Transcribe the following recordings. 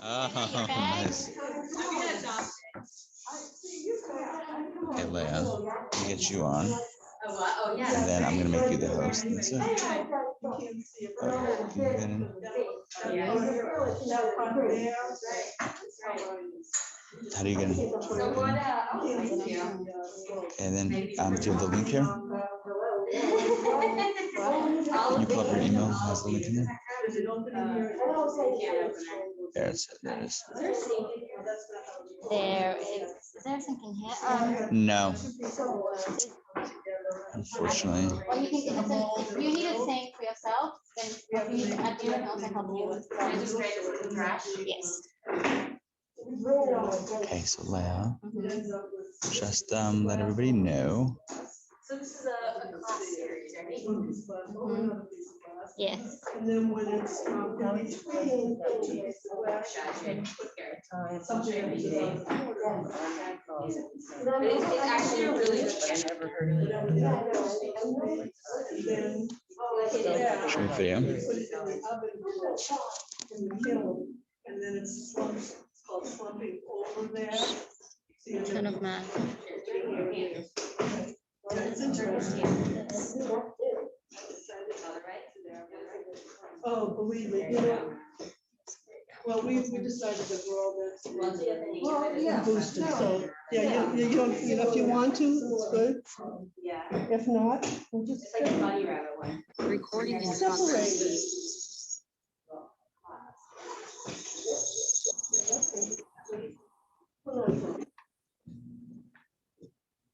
Oh, nice. Okay, Leah, I'll get you on. And then I'm going to make you the host. That's it. How do you get in? And then, do you have the link here? Can you pull up your email? Has the link in there? There it is. There is there something here? No. Unfortunately. Well, you need to think for yourself, then you can also help you with yes. Okay, so Leah, just let everybody know. So this is a class series, right? Yes. And then when it's it's actually a really good I've never heard of it. Show me video. And then it's called slumping over there. Ton of math. That's interesting. Oh, believe me, well, we decided that we're all boosted, so, yeah, you don't, if you want to, it's good. Yeah. If not, we'll just It's like a bunny rabbit one. Recording in separate.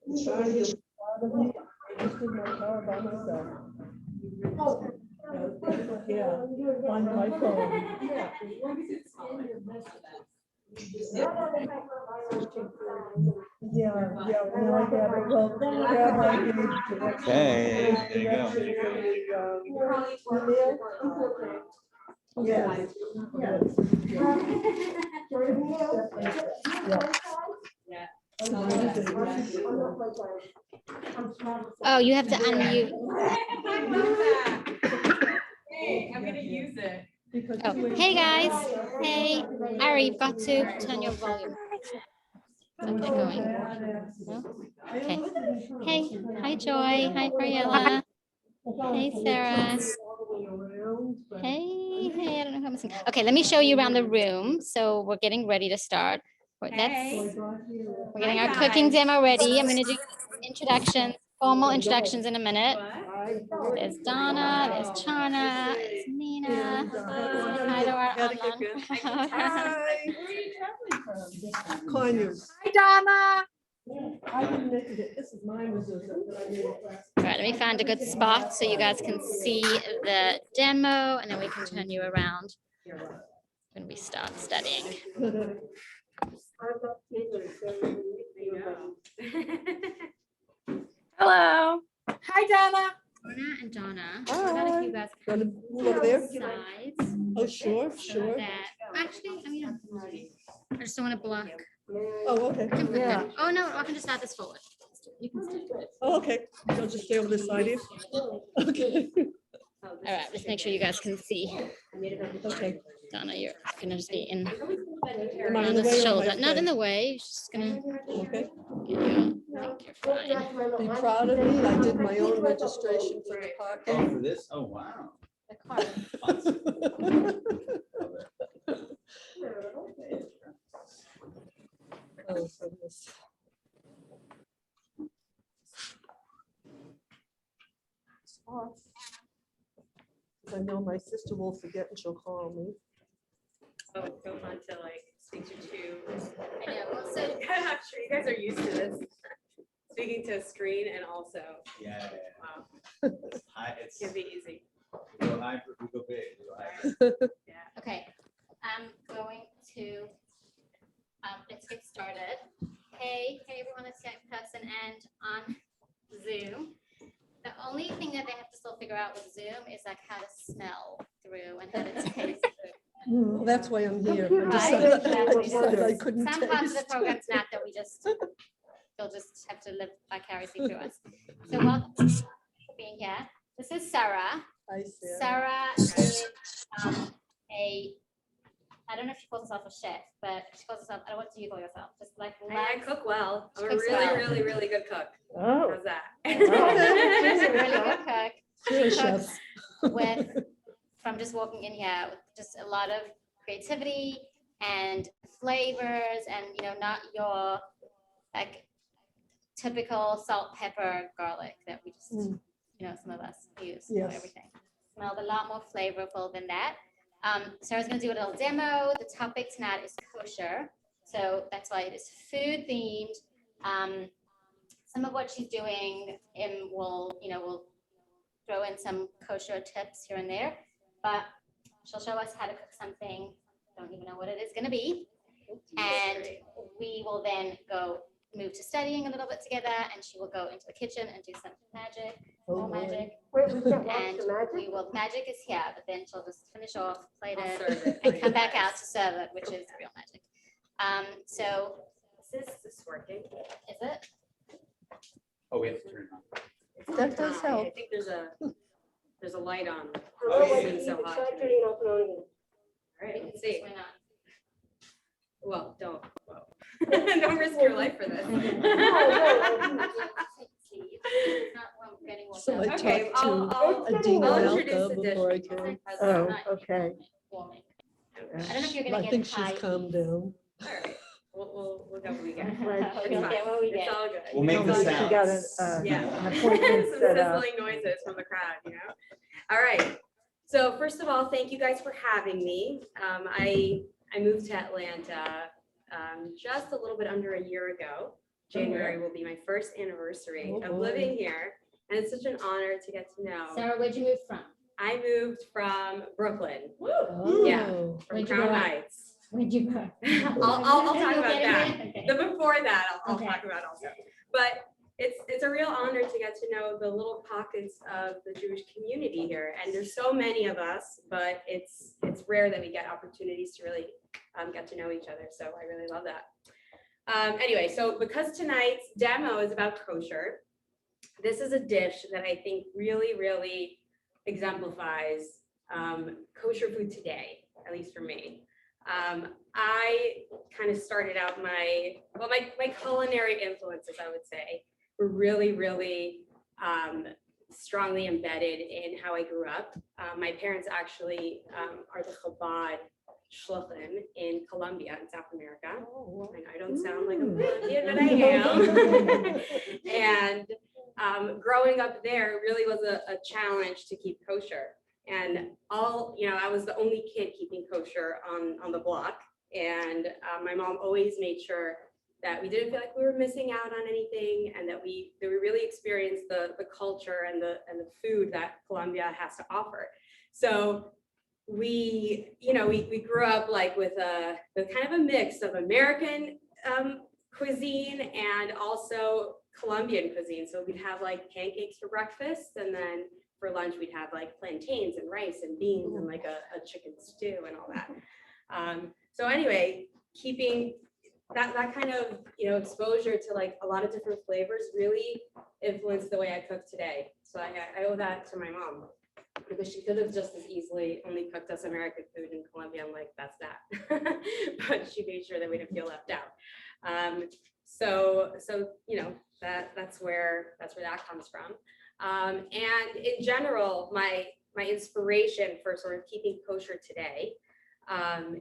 I'm trying to get out of me. I just did my car by myself. Yeah, on my phone. Yeah, no, I got it. Well, Rabbi gave directions. Okay, there you go. Yes. Oh, you have to unmute. Hey, I'm gonna use it. Oh, hey guys. Hey, Ari, you've got to turn your volume. Is that going? No? Okay. Hey, hi Joy. Hi Ariella. Hey Sarah. Hey, I don't know how I'm saying. Okay, let me show you around the room. So we're getting ready to start. We're getting our cooking demo ready. I'm going to do introductions, formal introductions in a minute. There's Donna, there's Charna, there's Nina. Hi to our online crowd. Conyers. Hi, Donna. I didn't make it. This is my mezuzah that I made last. All right, let me find a good spot so you guys can see the demo, and then we can turn you around when we start studying. Hello. Hi, Donna. Donna and Donna. Hi. I don't know if you guys can Move over there. sides. Oh, sure, So sure. that, actually, I mean, I just don't want to block. Oh, okay. Yeah. Oh, no, I can just start this forward. You can stay. Oh, okay. So just stay over this side here. Okay. All right, just make sure you guys can see. Okay. Donna, you're gonna just be in Am I in on the the way or am I shoulder, not in okay? the way. Just gonna Okay. get you. I think you're fine. Be proud of me. I did my own registration for the parking. For this? Oh, wow. The car. Oh, goodness. I know my sister will forget and she'll call me. Oh, so fun to like speak to two. I know. Well, so I'm sure you guys are used to this. Speaking to a screen and also, Yeah. wow, It's can be easy. we go high, we go big. We go high. Yeah. okay, I'm going to let's get started. Hey everyone, it's Skype person and on Zoom. The only thing that they have to still figure out with Zoom is like how to smell through and how to taste through. That's why I'm here. I Right. decided I couldn't Some parts of the taste. program's not that they'll just have to live vicariously through us. So welcome for being here. This is Sarah. I see. Sarah is I don't know if she calls herself a chef, but she calls herself, what do you call yourself? Just like I cook well. I'm a Cooks really, well. really, really good cook. Oh, How's that? She's a really good cook. you're a She chef. cooks from just walking in here, with just a lot of creativity and flavors, and not your like typical salt, pepper, garlic that we just some of us use for Yes. everything. Smelled a lot more flavorful than that. Sarah's going to do a little demo. The topic tonight is kosher, so that's why it is food themed. Some of what she's doing will throw in some kosher tips here and there, but she'll show us how to cook something. Don't even know what it is going to be, and we will then move to studying a little bit together, and she will go into the kitchen and do some magic, more boy. magic. Wait, we can't watch And the magic? magic is here, but then she'll just finish off, plate I'll it, serve it. and come back out to serve it, which is real magic. So Is this working? is it? Oh, we have to turn it on. That does I help. think there's a light on. Oh, yeah, wait, yeah. It's you so can hot try today. turning it off and on again. All right, It let's just see. went on. Well, don't. Don't risk your life for this. It's not one getting warmed So I up. Okay, talked to I'll Adina I'll introduce Malka the dish. before I because came. It's Oh, not okay. warming. I don't know if you're I gonna think get she's high. calmed down. All right, we'll go what we get. We'll get what we It's get. all good. We'll make the She sound. got Yeah. an appointment Some set up. sizzling noises from the crowd, All right. So first of all, thank you guys for having me. I moved to Atlanta just a little bit under a year ago. January will be my first anniversary Oh, of boy. living here, and it's such an honor to get to know. Sarah, where'd you move from? I moved from Brooklyn, Oh. Yeah. from Where'd you Crown go? Heights. Where'd you go? I'll talk about Okay, that. okay. The before that, I'll Okay. talk about also. But it's a real honor to get to know the little pockets of the Jewish community here. And there's so many of us, but it's rare that we get opportunities to really get to know each other. So I really love that. Anyway, so because tonight's demo is about kosher, this is a dish that I think really, really exemplifies kosher food today, at least for me. I kind of started out my culinary influences, I would say, were really, really strongly embedded in how I grew up. My parents actually are the Chabad Shluchim in Colombia, in South America. And I don't sound like a Colombian, but I am. And growing up there really was a challenge to keep kosher. And I was the only kid keeping kosher on the block. And my mom always made sure that we didn't feel like we were missing out on anything, and that we really experienced the culture and the food that Colombia has to offer. So we grew up like with kind of a mix of American cuisine and also Colombian cuisine. So we'd have like pancakes for breakfast, and then for lunch we'd have like plantains and rice and beans and like a chicken stew and all that. So anyway, keeping that kind of exposure to like a lot of different flavors really influenced the way I cook today. So I owe that to my mom, because she could have just as easily only cooked us American food in Colombia. I'm like, that's that. But she made sure that we didn't feel left out. So that's where that comes from. And in general, my inspiration for sort of keeping kosher today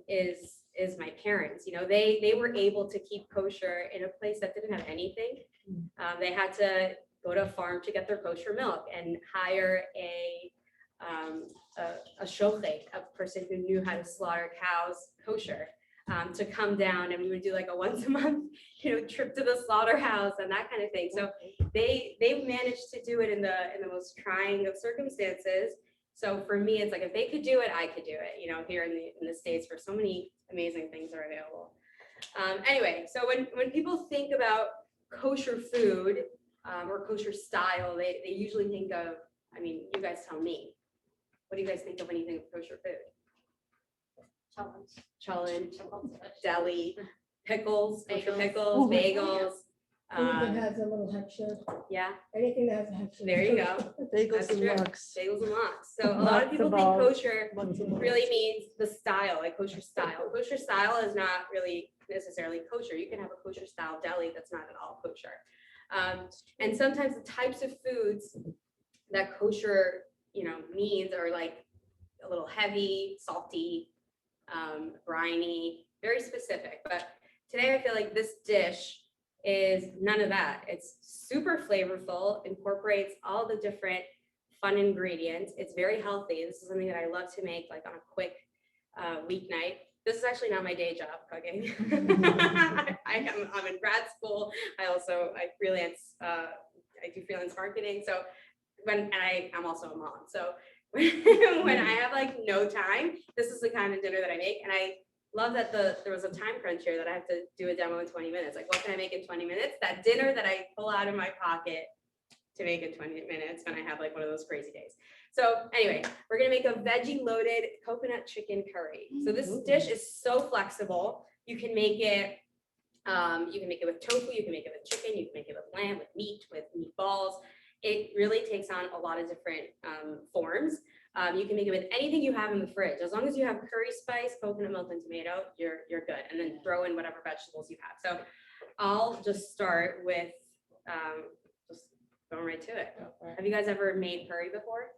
is my parents. They were able to keep kosher in a place that didn't have anything. They had to go to a farm to get their kosher milk and hire a shochet, a person who knew how to slaughter cows kosher, to come down, and we would do like a once a month trip to the slaughterhouse and that kind of thing. So they managed to do it in the most trying of circumstances. So for me, it's like, if they could do it, I could do it, here in the States, where so many amazing things are available. Anyway, so when people think about kosher food or kosher style, they usually think of, you guys tell me, what do you guys think of when you think of kosher food? Cholent, deli, pickles, kosher pickles, bagels, Food that has a little hechsher, Yeah, anything that has a hechsher. there you go. Bagels That's and true. lox. Bagels and lox. So a lot of Matzo people think balls. kosher Matzo balls. really means the style, like kosher style. Kosher style is not really necessarily kosher. You can have a kosher style deli that's not at all kosher. And sometimes the types of foods that kosher, means are like a little heavy, salty, briny, very specific. But today I feel like this dish is none of that. It's super flavorful, incorporates all the different fun ingredients. It's very healthy. This is something that I love to make like on a quick weeknight. This is actually not my day job, cooking. I'm in grad school. I freelance. I do freelance marketing. So I'm also a mom. So when I have like no time, this is the kind of dinner that I make. And I love that there was a time crunch here that I have to do a demo in 20 minutes. Like, what can I make in 20 minutes? That dinner that I pull out of my pocket to make in 20 minutes when I have like one of those crazy days. So anyway, we're gonna make a veggie loaded coconut chicken curry. So this dish is so flexible. You can make it with tofu, you can make it with chicken, you can make it with lamb, with meatballs. It really takes on a lot of different forms. You can make it with anything you have in the fridge. As long as you have curry spice, coconut milk, and tomato, you're good. And then throw in whatever vegetables you have. So I'll just start with just going right to it. Have you guys ever made curry before?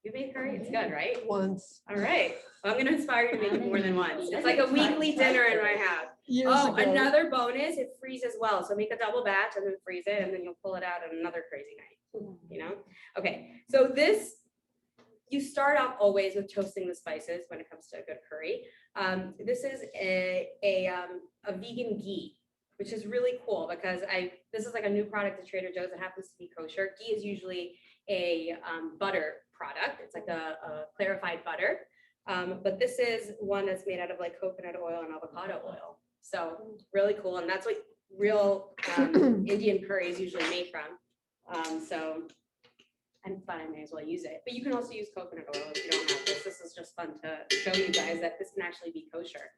You made curry? It's good, right? Once. All right. Well, I'm going to inspire you to make it more than once. It's like a weekly dinner in my house. Years ago. Another bonus, it freezes well. So make a double batch and then freeze it, and then you'll pull it out on another crazy night, Okay, so you start off always with toasting the spices when it comes to a good curry. This is a vegan ghee, which is really cool because this is like a new product at Trader Joe's that happens to be kosher. Ghee is usually a butter product. It's like a clarified butter. But this is one that's made out of like coconut oil and avocado oil. So really cool. And that's what real Indian curry is usually made from. So I thought I may as well use it. But you can also use coconut oil if you don't have this. This is just fun to show you guys that this can actually be kosher.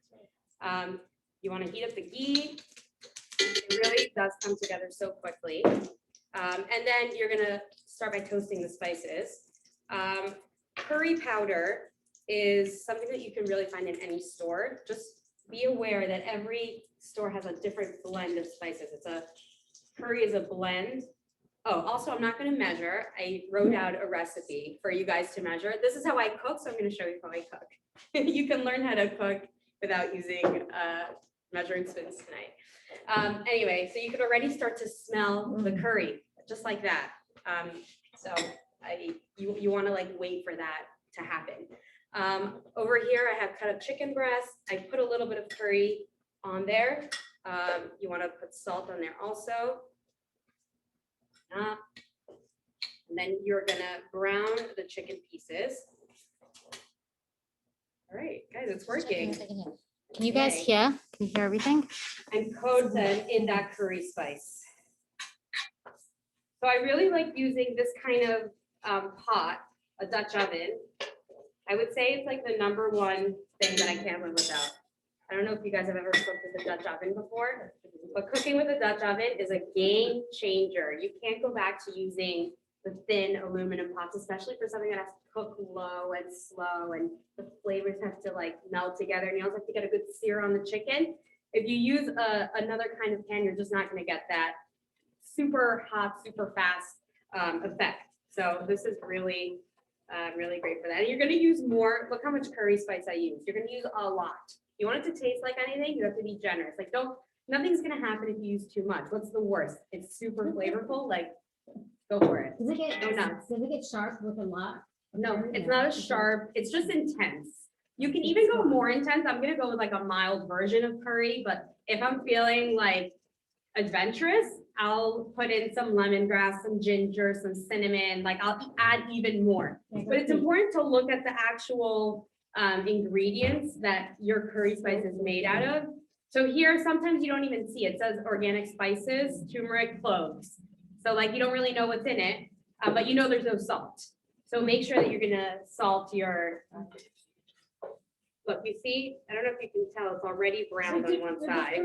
You want to heat up the ghee. It really does come together so quickly. And then you're going to start by toasting the spices. Curry powder is something that you can really find in any store. Just be aware that every store has a different blend of spices. Curry is a blend. Oh, also, I'm not going to measure. I wrote out a recipe for you guys to measure. This is how I cook, so I'm going to show you how I cook. You can learn how to cook without using measuring spoons tonight. Anyway, so you can already start to smell the curry, just like that. So you want to like wait for that to happen. Over here, I have cut up chicken breast. I put a little bit of curry on there. You want to put salt on there also. And then you're gonna brown the chicken pieces. All right, guys, it's working. Can you guys hear? Can you hear everything? And coat them in that curry spice. So I really like using this kind of pot, a Dutch oven. I would say it's like the #1 thing that I can't live without. I don't know if you guys have ever cooked with a Dutch oven before, but cooking with a Dutch oven is a game changer. You can't go back to using the thin aluminum pots, especially for something that has to cook low and slow, and the flavors have to like melt together, and you also have to get a good sear on the chicken. If you use another kind of pan, you're just not going to get that super hot, super fast effect. So this is really, really great for that. And you're going to use more. Look how much curry spice I use. You're going to use a lot. You want it to taste like anything, you have to be generous. Like nothing's going to happen if you use too much. What's the worst? It's super flavorful. Like go for it. Does it get, Go nuts. does it get sharp with a lot? No, it's not as sharp. It's just intense. You can even go more intense. I'm going to go with like a mild version of curry, but if I'm feeling like adventurous, I'll put in some lemongrass, some ginger, some cinnamon, like I'll add even more. But it's important to look at the actual ingredients that your curry spice is made out of. So here, sometimes you don't even see it. It says organic spices, turmeric, cloves. So like you don't really know what's in it, but you know there's no salt. So make sure that you're gonna salt your, look, you see, I don't know if you can tell, it's already browned on one side.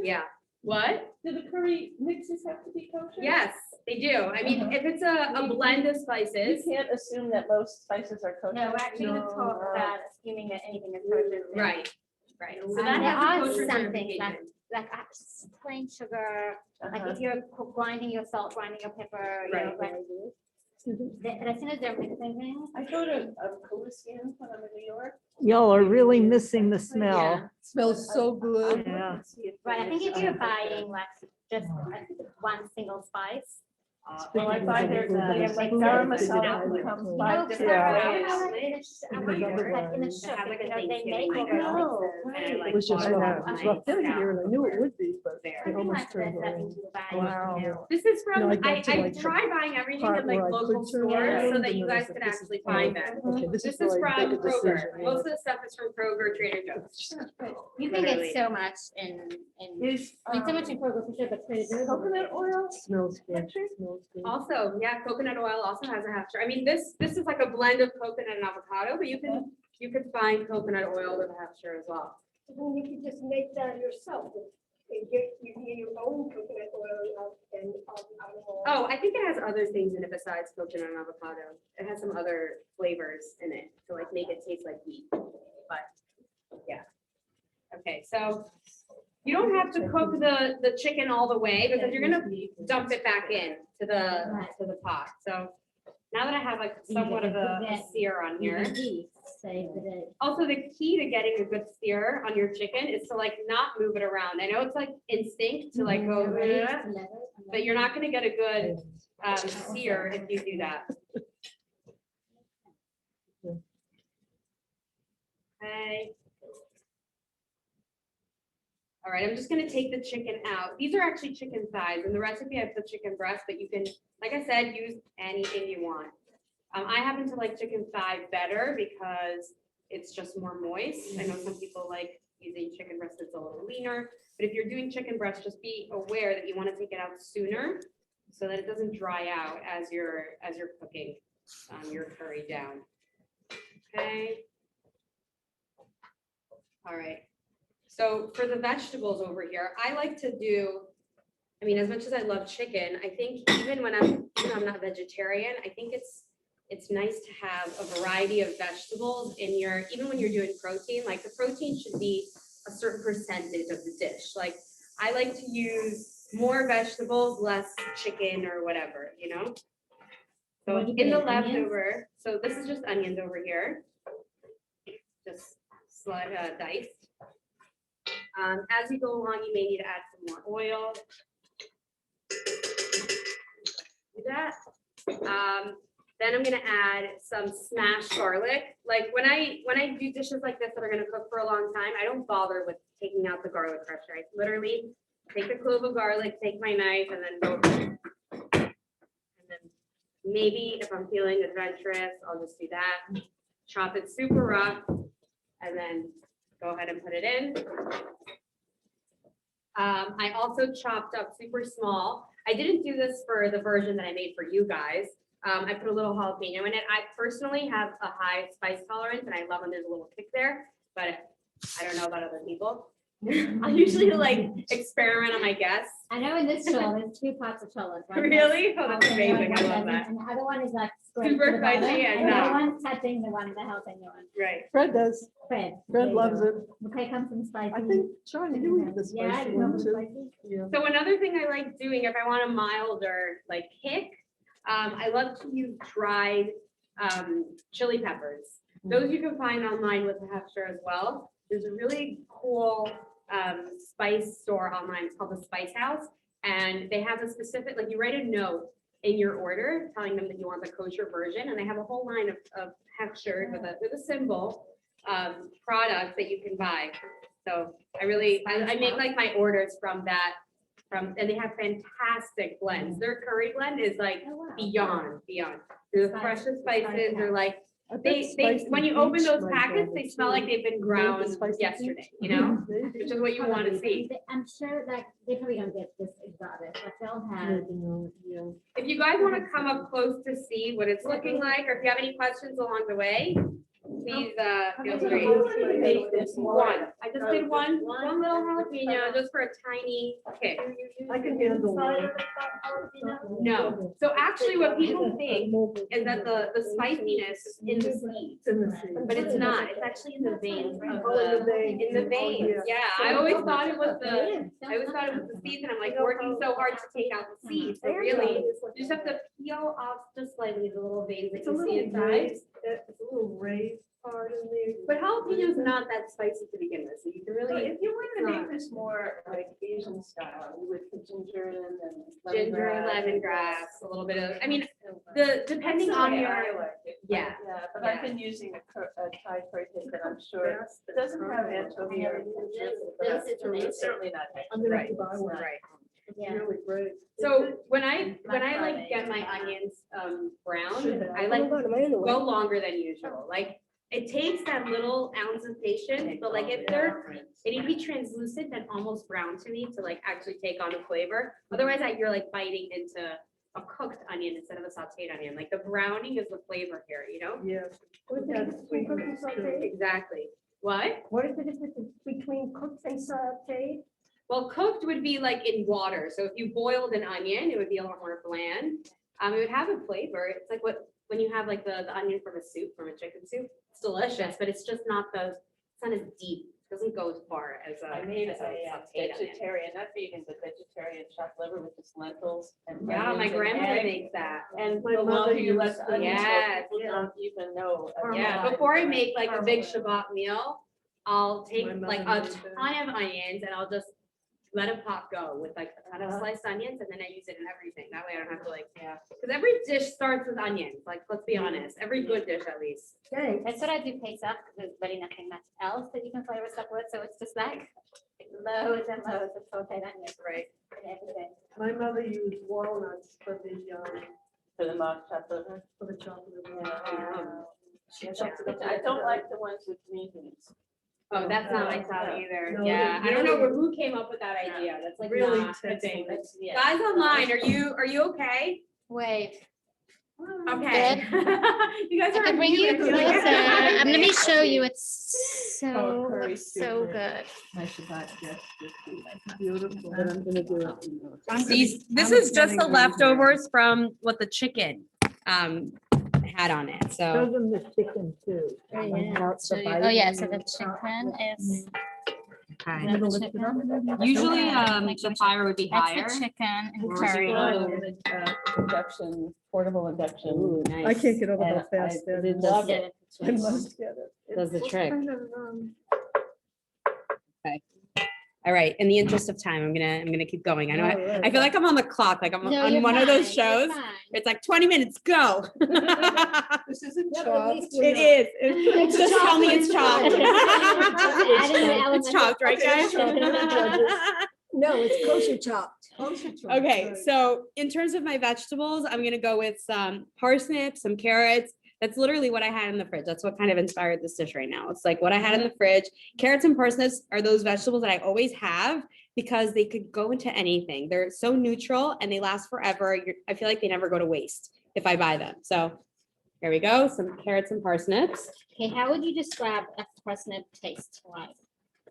Yeah, What? Do the curry mixes have to be kosher? Yes, they do. I mean, if it's a blend of You spices, can't assume that most spices are kosher. No, we're actually gonna talk about assuming that anything is kosher. right, right. So And that there has a are kosher some things certification. like plain sugar, like if you're grinding your salt, grinding your pepper, you know, Right. grinding. But as soon as they're mixing things. I go to Coliscan when I'm in New York. Y'all are really missing the Yeah. smell. Smells so good. Yeah. Right, I think if you're buying like just one single spice. Well, I find there's like garam masala comes You know, five different like ways. in the shop, Have like a you know, they Thanksgiving make dinner. all those And I, mixes. like, It was just bought rough. that It was line rough getting here, and I knew it would be, but there. it Something almost like turned this that around. you buy, Wow. you know. This is from, No, I I got to, like, try buying everything part at like where I local could turn stores around, so that and you then I guys said, could this is actually fine. find them. Okay, This is where I from make a Kroger. decision, yeah. Most of the stuff is from Kroger, Trader Joe's. You can Literally. get so much in, Is, I mean, so much in Kroger for sure, but Trader Joe's. coconut oil? Smells good. Smells good. Also, yeah, coconut oil also has a half jar. I mean, this is like a blend of coconut and avocado, but you can find coconut oil with a half jar as well. Then you can just make that yourself. And get your own coconut oil and olive oil. Oh, I think it has other things in it besides coconut and avocado. It has some other flavors in it to like make it taste like wheat, but yeah. Okay, so you don't have to cook the chicken all the way because you're gonna dump it back in to the pot. So now that I have like somewhat of a sear on here. Also, the key to getting a good sear on your chicken is to like not move it around. I know it's like instinct to like go, but you're not gonna get a good sear if you do that. Okay. All right, I'm just gonna take the chicken out. These are actually chicken thighs. In the recipe, I put chicken breast, but you can, like I said, use anything you want. I happen to like chicken thigh better because it's just more moist. I know some people like using chicken breast that's a little leaner, but if you're doing chicken breast, just be aware that you want to take it out sooner so that it doesn't dry out as you're cooking your curry down. Okay. All right. So for the vegetables over here, I like to do, I mean, as much as I love chicken, I think even when I'm not vegetarian, I think it's nice to have a variety of vegetables in your, even when you're doing protein, like the protein should be a certain percentage of the dish. Like I like to use more vegetables, less chicken or whatever, you know? So in the leftover, so this is just onions over here. Just diced. As you go along, you may need to add some more oil. Do that. Then I'm gonna add some smashed garlic. Like when I do dishes like this that are gonna cook for a long time, I don't bother with taking out the garlic crusher. I literally take a clove of garlic, take my knife, and then go. And then maybe if I'm feeling adventurous, I'll just do that. Chop it super rough, and then go ahead and put it in. I also chopped up super small. I didn't do this for the version that I made for you guys. I put a little jalapeno in it. I personally have a high spice tolerance and I love when there's a little kick there, but I don't know about other people. I usually like experiment on my guests. I know in this show, there's 2 pots of cholas. Right? Really? Oh, that's One amazing. I doesn't, love that. And the other one is like straight Super to the bottom, spicy and and the other not. one's touching the one, the jalapeno one. Right. Fred does. Fred. Fred loves it. Okay, comes some spicy. I think Johnny, you eat the Yeah, I spicy know one the too. spicy. Yeah. So another thing I like doing if I want a milder like kick, I love to use dried chili peppers. Those you can find online with the Hefsher as well. There's a really cool spice store online. It's called the Spice House. And they have a specific, like you write a note in your order telling them that you want the kosher version. And they have a whole line of Hefsher with a symbol products that you can buy. So I make like my orders from that. And they have fantastic blends. Their curry blend is like beyond. They're the freshest spices. They're like, when you open those packets, they smell like they've been ground yesterday, you know, which is what you want to see. I'm sure that they probably don't get this exotic, but they'll have. If you guys want to come up close to see what it's looking like, or if you have any questions along the way, Please, feel free. Make this one. I just did one little jalapeno just for a tiny kick. I can handle one. No. So actually what people think is that the spiciness is in the seeds, It's in the seed. but it's not. It's actually in the veins of Oh, in the veins. in the veins. Yeah, I always thought it was the seeds, and I'm like working so hard to take out the seeds, but really you just have to peel off just slightly the little veins that It's a you see little inside. raised, it's a little raised part in there. But jalapeno is not that spicy to begin with, so you can So really if you wanted to make this more like Asian style, you would put ginger in and ginger, lemongrass, a little bit of, I mean, depending That's the on way your, I like it. yeah. Yeah, but I've been using a Thai curry cake that I'm sure it doesn't have anchovy or it's certainly not. I'm gonna have Right, to buy one. right. It's really great. So when I like get my onions brown, I like go longer than usual. Like it takes that little ounce of patience, but like if they need to be translucent and almost brown to me to like actually take on the flavor. Otherwise, you're like biting into a cooked onion instead of a sauteed onion. Like the browning is the flavor here, you know? Yes. Exactly. What? What is the difference between cooked and sauteed? Well, cooked would be like in water. So if you boiled an onion, it would be a lot more bland. It would have a flavor. It's like when you have like the onion from a soup, from a chicken soup. It's delicious, but it's just not it's not as deep. It doesn't go as far as I made as a sauteed onion. vegetarian, not vegan, but vegetarian chopped liver with just lentils and. Yeah, my onions and grandmother egg. makes that. And My the mother longer you let used the to- onions cook, Yes, people don't even know. Yeah, before I make like a big Shabbat meal, I'll take My mother like a did that. ton of onions and I'll just let a pot go with like a ton of sliced onions and then I use it in everything. That way I don't have to like, because every dish starts with onions. Like, let's be honest, every good dish at least. Thanks. That's what I do Pesach, because there's really nothing much else that you can flavor stuff with, so it's just like loads and loads of sauteed onions, Right. and everything. My mother used walnuts for For the mock chopped liver. for the chocolate. She Yeah, chopped it up. I don't like the ones with green beans. Oh, that's not my style either. No, Yeah, they're I don't know really- who came up with that idea. That's like Really not a thing. tasty. Yeah. Guys online, are you okay? Wait, Okay. You guys I are. can bring you unmuted. closer. Let me show you. It's Oh, so, curry so soup. good. My Shabbat guest. Beautiful, but I'm gonna do it. This is just the leftovers from what the chicken had on it. Show So them the chicken too. Oh, yeah. About the Oh, yeah, so biting. the chicken is. okay. the chicken. Usually Like the the fire would be That's higher. the chicken and Or curry. Induction, portable induction. I can't get over And how fast I that did is. love Yeah, it. I must get it. Does the It's trick. kind of, All right. In the interest of time, I'm gonna keep going. I know. all right. I feel like I'm on the clock. Like I'm No, on you're one of those fine, you're shows. fine. It's like 20 minutes. Go. This isn't Yeah, but at chopped. least we're It is. It's just tell me it's chopped. It's chopped, right, guys? No, it's kosher chopped. Kosher chopped, Okay, right. so in terms of my vegetables, I'm gonna go with some parsnips, some carrots. That's literally what I had in the fridge. That's what kind of inspired this dish right now. It's like what I had in the fridge. Carrots and parsnips are those vegetables that I always have because they could go into anything. They're so neutral and they last forever. I feel like they never go to waste if I buy them. So here we go, some carrots and parsnips. Okay, how would you describe a parsnip taste like?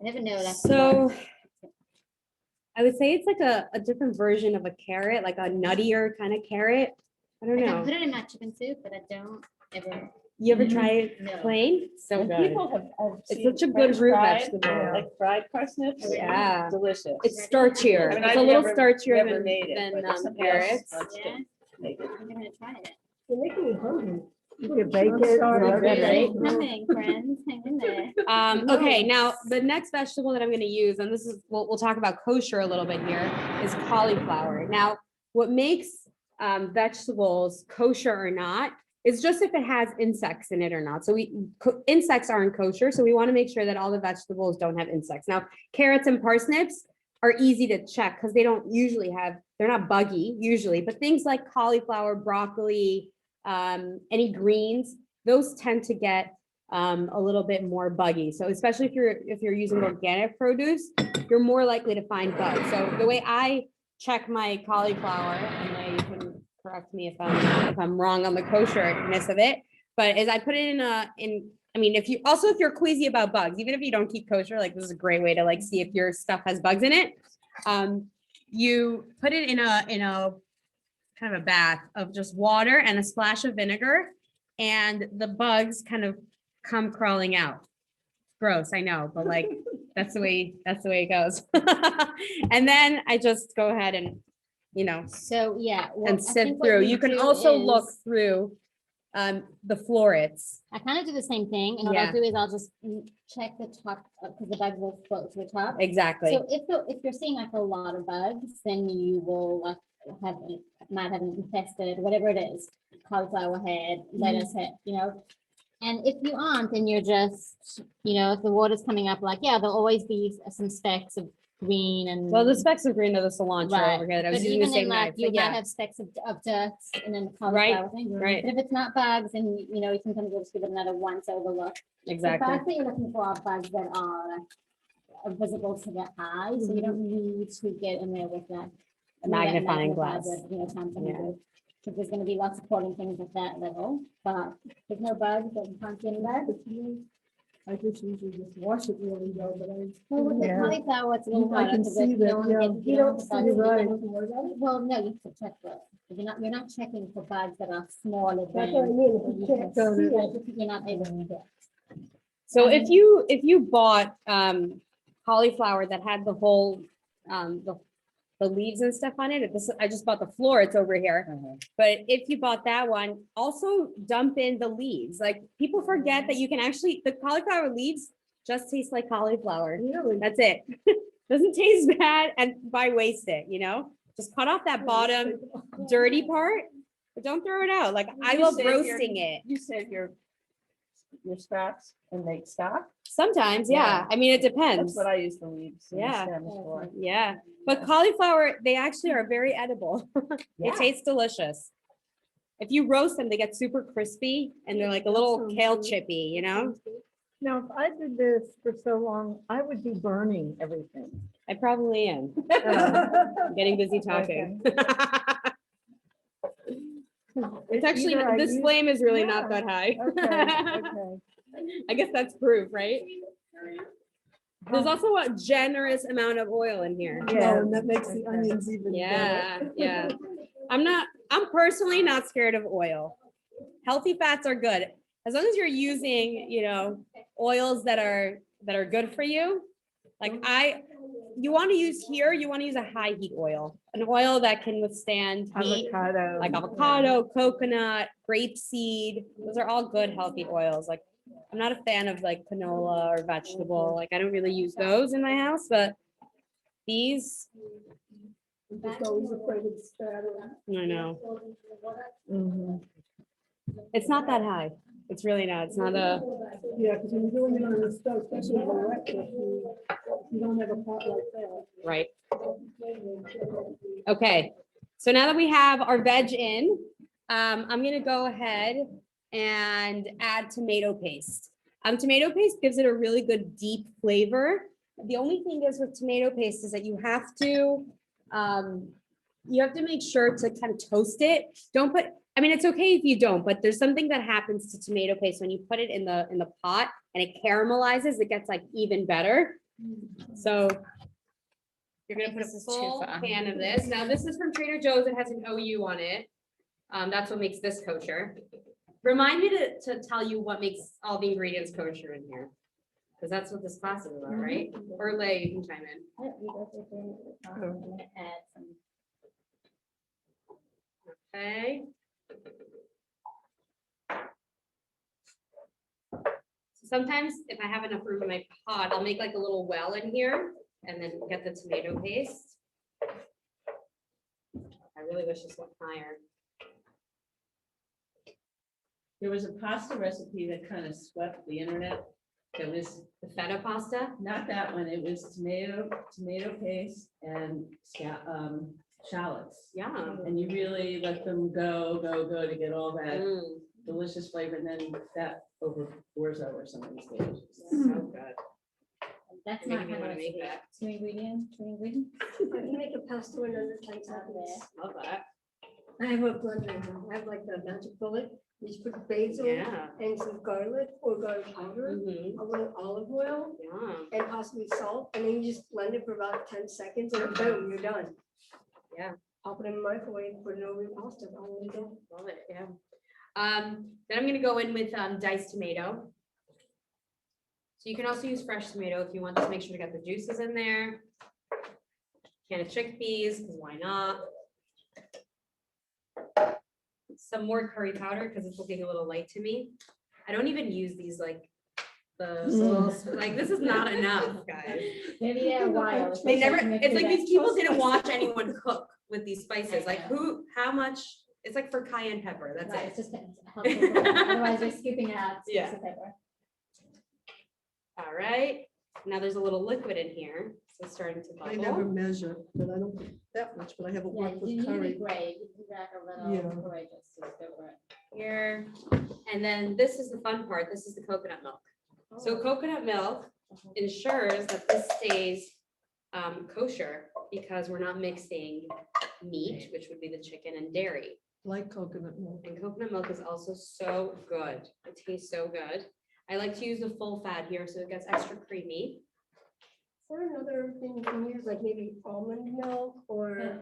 I never know that. So I would say it's like a different version of a carrot, like a nuttier kind of carrot. I don't I can know. put it in my chicken soup, but I don't ever. You ever try it No. plain? So And good. people have. I've It's seen such a good French root fried, vegetable. Like fried parsnips. Yeah. Delicious. It's starchier. I mean, It's I've a little never- starchier never made it, than but somebody else carrots. wants to Yeah, make it. I'm gonna try it. You're making me hungry. You could bake I'm it. sorry, rub it, Betty. right? Nothing, friends, hang in there. Okay, now the next vegetable that I'm gonna use, and this is, we'll talk about kosher a little bit here, is cauliflower. Now, what makes vegetables kosher or not is just if it has insects in it or not. So insects aren't kosher, so we want to make sure that all the vegetables don't have insects. Now, carrots and parsnips are easy to check because they don't usually have, they're not buggy usually, but things like cauliflower, broccoli, any greens, those tend to get a little bit more buggy. So especially if you're using organic produce, you're more likely to find bugs. So the way I check my cauliflower, and you can correct me if I'm wrong on the kosherness of it, but is I put it in I mean, if you're queasy about bugs, even if you don't keep kosher, like this is a great way to like see if your stuff has bugs in it. You put it in a kind of a bath of just water and a splash of vinegar, and the bugs kind of come crawling out. Gross, I know, but like that's the way it goes. And then I just go ahead and, So, yeah. and sift through. You can also look through the florets. I kind of do the same thing, and what I'll do is I'll just check the top because the bugs will float to the top. Exactly. So if you're seeing like a lot of bugs, then you will like might have an infested, whatever it is, cauliflower head, lettuce head, And if you aren't, then you're just, if the water's coming up, like, there'll always be some specks of green and. Well, the specks of green are the cilantro Right. over here that I was But using the even same in like, knife. you But might yeah, have specks of dirt and then the cauliflower thing. right, But if it's not bugs, then, you sometimes you'll just give it another once overlook. exactly. The bugs that you're looking for are bugs that are visible to the eye, so you don't need to get in there with that. Magnifying glass. Because there's going to be lots of crawling things at that level, but there's no bugs that you can't get in there. I just usually just wash it really well, but Well, with the Yeah. cauliflower, it's a little I harder can because see you that, don't want to yeah. get, you don't see You're right. Well, no, you have to check for it. You're not checking for bugs that are smaller than. That's what I mean, if what you you can't can see see. it. You're not able to get. So if you bought cauliflower that had the whole the leaves and stuff on it, I just bought the florets over here. But if you bought that one, also dump in the leaves. Like people forget that you can actually, the cauliflower leaves just taste like cauliflower. Really? That's it. Doesn't taste bad, and why waste it, Just cut off that bottom dirty part, but don't throw it out. Like I love roasting it. You save your scraps and make stock. Sometimes, yeah. I mean, it depends. That's what I use the leaves. and the Yeah. stems for. Yeah, but cauliflower, they actually are very edible. They Yeah. taste delicious. If you roast them, they get super crispy and they're like a little kale chippy, Now, if I did this for so long, I would be burning everything. I probably am. I'm getting busy talking. It's actually, Either I this use- flame is really Yeah. not that high. Okay. I guess that's proof, right? There's also a generous amount of oil in here. No, and that makes the onions even better. Yeah. I'm personally not scared of oil. Healthy fats are good. As long as you're using, oils that are good for you. Like you want to use a high heat oil, an oil that can withstand heat, Avocado. like avocado, coconut, grapeseed. Those are all good, healthy oils. Like I'm not a fan of like canola or vegetable. Like I don't really use those in my house, but these, I'm just always afraid of spattering. I know. Mhm. It's not that high. It's really not. It's not a, Yeah, because when you're doing it on the stove, especially on the wet, you don't have a pot like that. right. Okay, so now that we have our veg in, I'm gonna go ahead and add tomato paste. Tomato paste gives it a really good deep flavor. The only thing is with tomato paste is that you have to make sure to kind of toast it. It's okay if you don't, but there's something that happens to tomato paste when you put it in the pot and it caramelizes, it gets like even better. So you're gonna put a full pan of this. Now this is from Trader Joe's. It has an OU on it. That's what makes this kosher. Remind me to tell you what makes all the ingredients kosher in here. Because that's what this class is about, right? Or Leah, you can chime in. Okay. Sometimes if I have enough room in my pot, I'll make like a little well in here and then get the tomato paste. I really wish this went higher. There was a pasta recipe that kind of swept the internet. It was The feta pasta. not that one. It was tomato paste and shallots. Yeah. And you really let them go to get all that Mm, delicious flavor, and then that pours over some of these dishes. so good. That's You're not making me how wanna to make make that. Two ingredients. I can make a pasta in under 10 seconds. Love that. I have a blender. I have like the magic bullet. You just put basil Yeah. and some garlic or garlic powder, Mhm. a little olive oil, Yeah. and possibly salt, and then you just blend it for about 10 seconds, and boom, you're done. Yeah. Pop it in the microwave, put it over your pasta, all the way done. Love it. Yeah. Then I'm gonna go in with diced tomato. So you can also use fresh tomato if you want. Just make sure to get the juices in there. Can of chickpeas, because why not? Some more curry powder because it's looking a little light to me. I don't even use these like like this is not enough, guys. Maybe they're wild. They never. It's like these people didn't watch anyone cook with these spices. Like how much? It's like for cayenne pepper. That's Right, it. it's just helpful. Otherwise, you're scooping out. Yeah. scoops of paper. All right. Now there's a little liquid in here, so it's starting to I never bubble. measure, but I don't put that much, but I haven't Yeah, worked you with need to be curry. brave. You can do that a Yeah. little courageous to go for it. Here, and then this is the fun part. This is the coconut milk. So coconut milk ensures that this stays kosher because we're not mixing meat, which would be the chicken, and dairy. Like coconut milk. And coconut milk is also so good. It tastes so good. I like to use the full fat here so it gets extra creamy. Is there another thing you can use, like maybe almond milk or?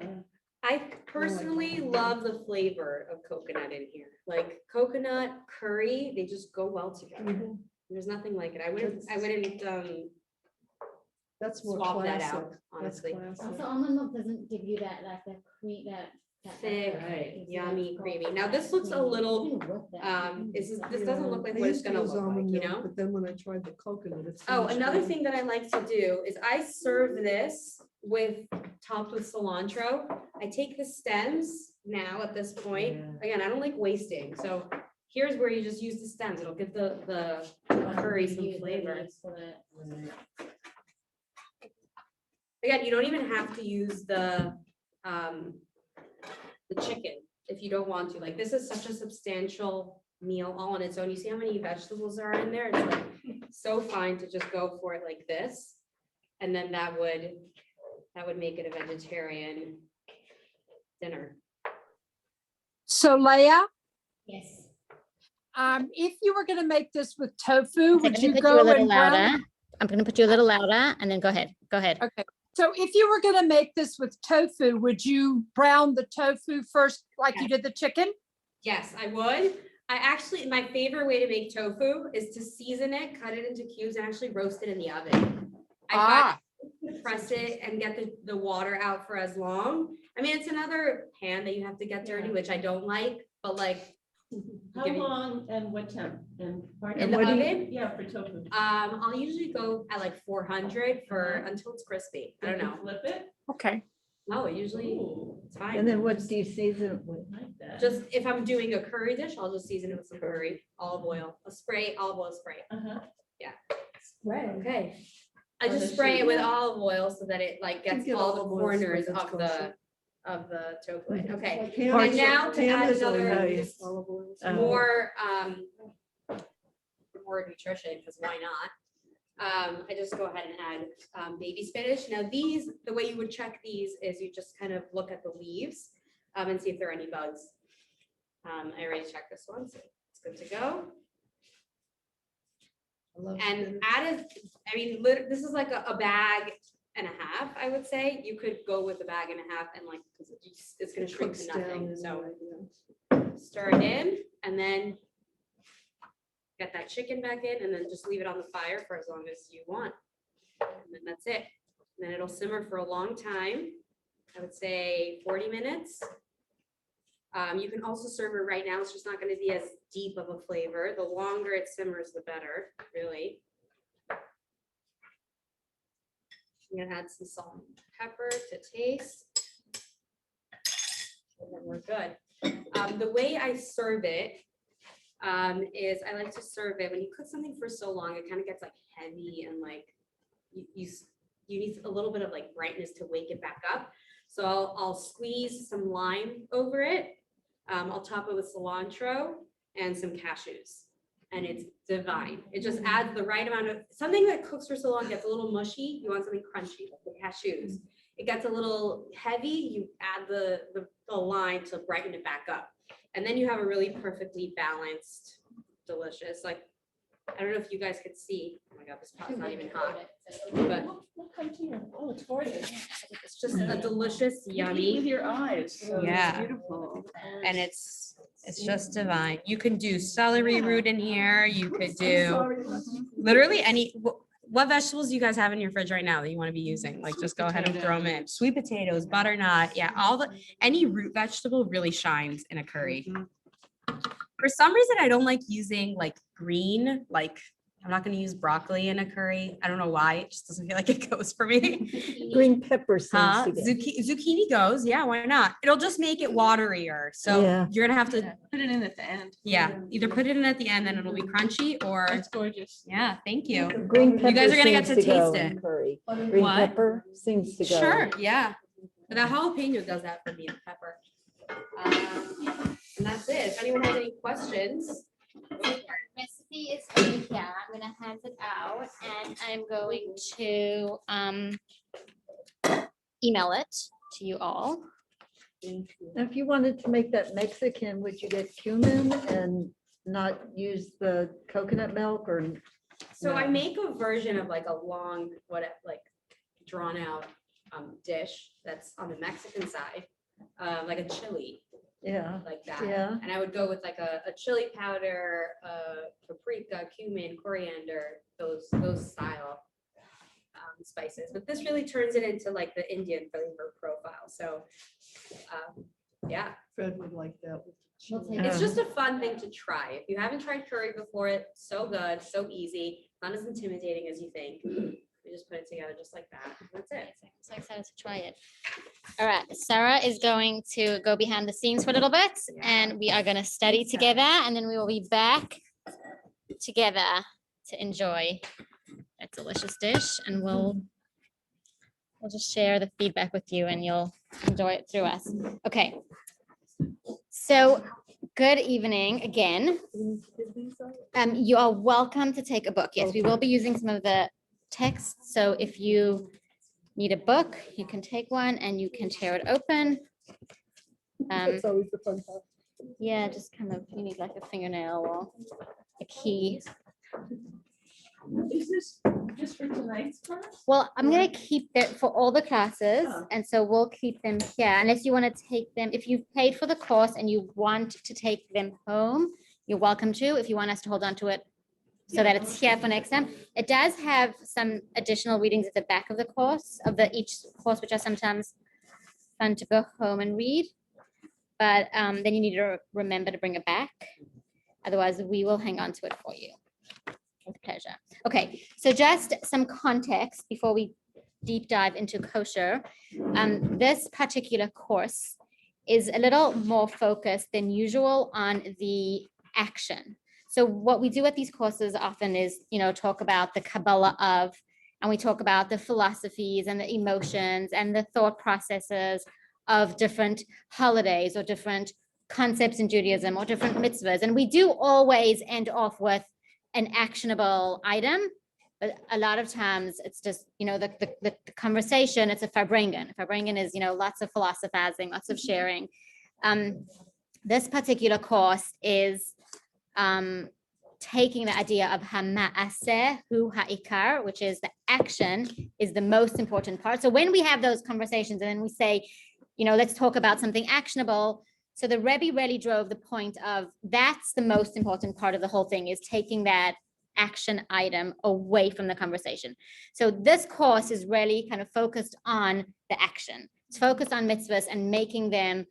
I personally love the flavor of coconut in here. Like coconut curry, they just go well together. Mhm. There's nothing like it. I wouldn't That's more swap that classic. out, That's honestly. classic. Also, almond milk doesn't give you that like the cream that. Thick, gives you yummy, that creamy. cold Now this fat looks a cream. little, Even with that, this doesn't look like I what it's used to gonna use look like, almond you milk, know? But then when I tried the coconut, it's. so Oh, much another better. thing that I like to do is I serve this topped with cilantro. I take the stems now at this point. Again, I don't like wasting. So here's where you just use the stems. It'll give the curry some use the flavor. leaves for that. Again, you don't even have to use the chicken if you don't want to. Like this is such a substantial meal all on its own. You see how many vegetables are in there? It's like so fine to just go for it like this. And then that would make it a vegetarian dinner. So Leah, Yes. if you were gonna make this with tofu, Okay, would let me you put go a little and brown? louder. I'm gonna put you a little louder and then go ahead. Go ahead. Okay, so if you were gonna make this with tofu, would you brown the tofu first like you did the chicken? Yes, I would. My favorite way to make tofu is to season it, cut it into cubes, and actually roast it in the oven. I press it and get the water out for as long. I mean, it's another pan that you have to get dirty, which I don't like, but like. How long and what temp? And In the oven? Yeah, for tofu. I'll usually go at like 400 until it's crispy. I don't know. Flip it? Okay. No, usually Ooh, it's fine. And then what do you season it with? I like that. Just if I'm doing a curry dish, I'll just season it with some curry, olive oil spray. Uh-huh. Right. Okay. I On just the spray it sheet. with olive oil so that it like gets get all the olive oil corners so it's of the tofu. in. Okay. Ham And is- now to ham add is only another nice. Olive oil is more nutrition, because why not? I just go ahead and add baby spinach. Now these, the way you would check these is you just kind of look at the leaves and see if there are any bugs. I already checked this one, so it's good to go. I love And spinach. this is like a bag and a half, I would say. You could go with a bag and a half and like, because it's gonna shrink Cooks to down nothing. So anyway, yeah. stir it in and then get that chicken back in and then just leave it on the fire for as long as you want. And then that's it. And then it'll simmer for a long time. I would say 40 minutes. You can also serve it right now. It's just not going to be as deep of a flavor. The longer it simmers, the better, really. I'm going to add some salt and pepper to taste. And then we're good. The way I serve it is I like to serve it when you cook something for so long, it kind of gets like heavy and like you need a little bit of like brightness to wake it back up. So I'll squeeze some lime over it. I'll top it with cilantro and some cashews, and it's divine. It just adds the right amount of something that cooks for so long gets a little mushy. You want something crunchy like the cashews. it gets a little heavy, you add the lime to brighten it back up. And then you have a really perfectly balanced, delicious, like, I don't know if you guys could see. Oh my God, this pot's not even hot. But Oh, it's gorgeous. it's just a delicious, yummy. With your eyes. So it's Yeah. Beautiful. And it's just divine. You can do celery root in here. You could do literally any, what vegetables do you guys have in your fridge right now that you want to be using? Like, just go ahead and throw them in. Sweet potatoes, butternut. Yeah, any root vegetable really shines in a curry. For some reason, I don't like using like green, like I'm not going to use broccoli in a curry. I don't know why. It just doesn't feel like it goes for me. Green pepper seems Huh? to go. Zucchini goes. Yeah, why not? It'll just make it waterier. So Yeah. you're going to have to, Put it in at the end. yeah, either put it in at the end, then it'll be crunchy, or, That's gorgeous. yeah, thank you. Green pepper. You guys are gonna get seems to go taste in it. curry. Green What? pepper seems to go. Sure, yeah. But the jalapeno does that for me, and pepper. And that's it. If anyone has any questions. Recipe is over here. I'm gonna hand it out and I'm going to email it to you all. Now, if you wanted to make that Mexican, would you get cumin and not use the coconut milk or? So I No. make a version of like a long, drawn out dish that's on the Mexican side, like a chili, Yeah, like that. yeah. And I would go with like a chili powder, paprika, cumin, coriander, those style spices. But this really turns it into like the Indian flavor profile. So yeah, Fred would like that. with We'll chili. take it's just a fun thing to try. If you haven't tried curry before, it's so good, so easy, not as intimidating as you think. We just put it together just like that. That's it. I'm so excited to try it. All right, Sarah is going to go behind the scenes for a little bit and we are gonna study together and then we will be back together to enjoy a delicious dish and we'll just share the feedback with you and you'll enjoy it through us. Okay. So good evening again. You are welcome to take a book. Yes, we will be using some of the text. So if you need a book, you can take one and you can tear it open. That's always the fun part. Yeah, just kind of, you need like a fingernail or a key. Is this just for tonight's class? Well, I'm gonna keep that for all the classes, Oh. and so we'll keep them here unless you want to take them. If you've paid for the course and you want to take them home, you're welcome to. If you want us to hold on to it so that it's here for next time. It does have some additional readings at the back of the course, each course, which are sometimes fun to go home and read. But then you need to remember to bring it back. Otherwise, we will hang on to it for you. With pleasure. Okay, so just some context before we deep dive into kosher. This particular course is a little more focused than usual on the action. So what we do at these courses often is, talk about the Kabbalah of, and we talk about the philosophies and the emotions and the thought processes of different holidays or different concepts in Judaism or different mitzvahs. And we do always end off with an actionable item, but a lot of times it's just, the conversation, it's a farbrengen. Farbrengen is, lots of philosophizing, lots of sharing. This particular course is taking the idea of hama'aseh hu ha'ikar, which is the action is the most important part. So when we have those conversations and then we say, let's talk about something actionable. So the Rebbe really drove the point of that's the most important part of the whole thing is taking that action item away from the conversation. So this course is really kind of focused on the action. It's focused on mitzvahs and making them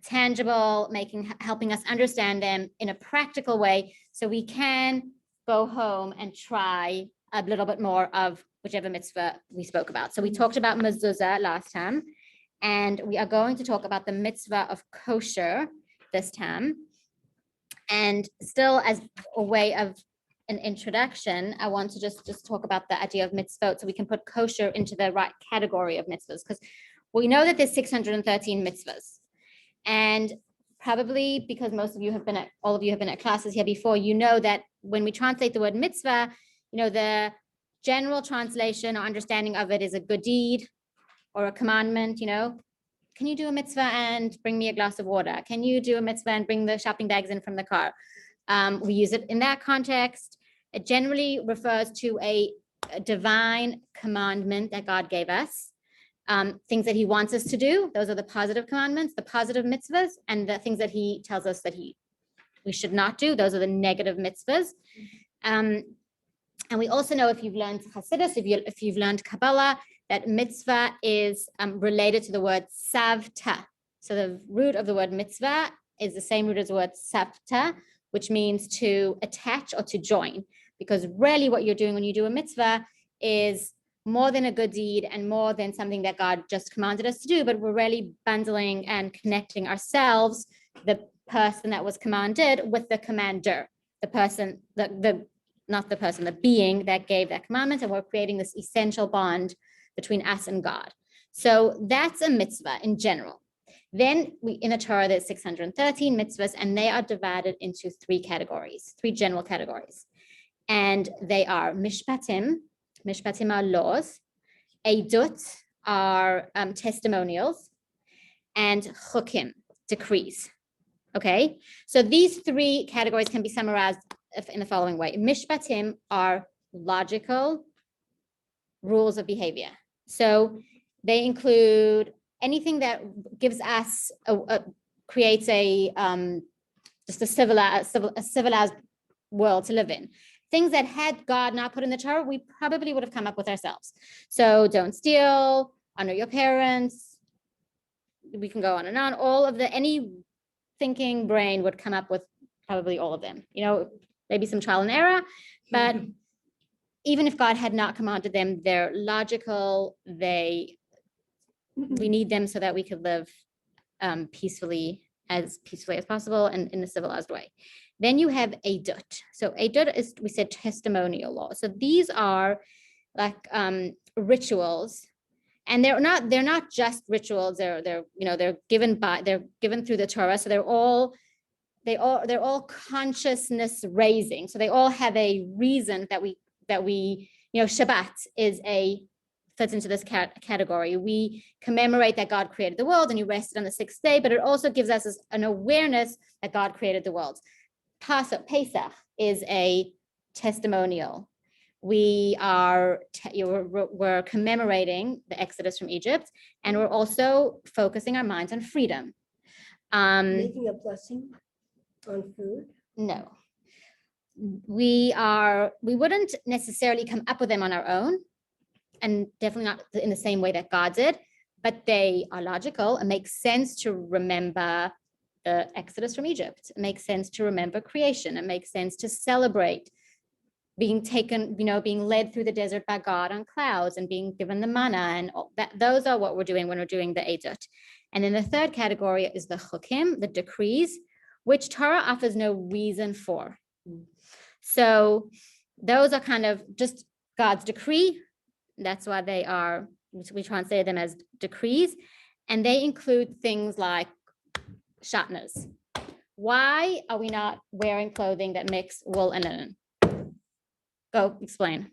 tangible, helping us understand them in a practical way so we can go home and try a little bit more of whichever mitzvah we spoke about. So we talked about mezuzah last time. And we are going to talk about the Mitzvah of Kosher this time. And still as a way of an introduction, I want to just talk about the idea of mitzvot so we can put kosher into the right category of mitzvahs because we know that there's 613 mitzvahs. And probably because all of you have been at classes here before, you know that when we translate the word mitzvah, the general translation or understanding of it is a good deed, or a commandment, can you do a mitzvah and bring me a glass of water? Can you do a mitzvah and bring the shopping bags in from the car? We use it in that context. It generally refers to a divine commandment that God gave us. Things that he wants us to do. Those are the positive commandments, the positive mitzvahs, and the things that he tells us that we should not do. Those are the negative mitzvahs. And we also know, if you've learned Hasidus, if you've learned Kabbalah, that mitzvah is related to the word savta. So the root of the word mitzvah is the same root as the word savta, which means to attach or to join. Because really what you're doing when you do a mitzvah is more than a good deed and more than something that God just commanded us to do, but we're really bundling and connecting ourselves, the person that was commanded, with the commander, the person, not the person, the being that gave that commandment, and we're creating this essential bond between us and God. So that's a mitzvah in general. Then in the Torah, there's 613 mitzvahs, and they are divided into three general categories. And they are Mishpatim. Mishpatim are laws. Eidut are testimonials. And Chukim, decrees. Okay, so these three categories can be summarized in the following way. Mishpatim are logical rules of behavior. So they include anything that gives us, creates just a civilized world to live in. Things that had God not put in the Torah, we probably would have come up with ourselves. So don't steal, honor your parents. We can go on and on. Any thinking brain would come up with probably all of them. Maybe some trial and error, but even if God had not commanded them, they're logical. We need them so that we could live peacefully as possible and in a civilized way. Then you have Eidut. So Eidut is, we said, testimonial law. So these are like rituals, and they're not just rituals. They're given through the Torah. So they're all consciousness raising. So they all have a reason that we Shabbat fits into this category. We commemorate that God created the world and he rested on the sixth day, but it also gives us an awareness that God created the world. Pesach is a testimonial. We're commemorating the Exodus from Egypt, and we're also focusing our minds on freedom. Making a blessing on food? No. We wouldn't necessarily come up with them on our own, and definitely not in the same way that God did, but they are logical. It makes sense to remember the Exodus from Egypt. It makes sense to remember creation. It makes sense to celebrate being led through the desert by God on clouds and being given the manna, and all that. Those are what we're doing when we're doing the Eidut. And then the third category is the Chukim, the decrees, which Torah offers no reason for. So those are kind of just God's decree. That's why we translate them as decrees. And they include things like shatnez. Why are we not wearing clothing that mix wool and linen? Go explain.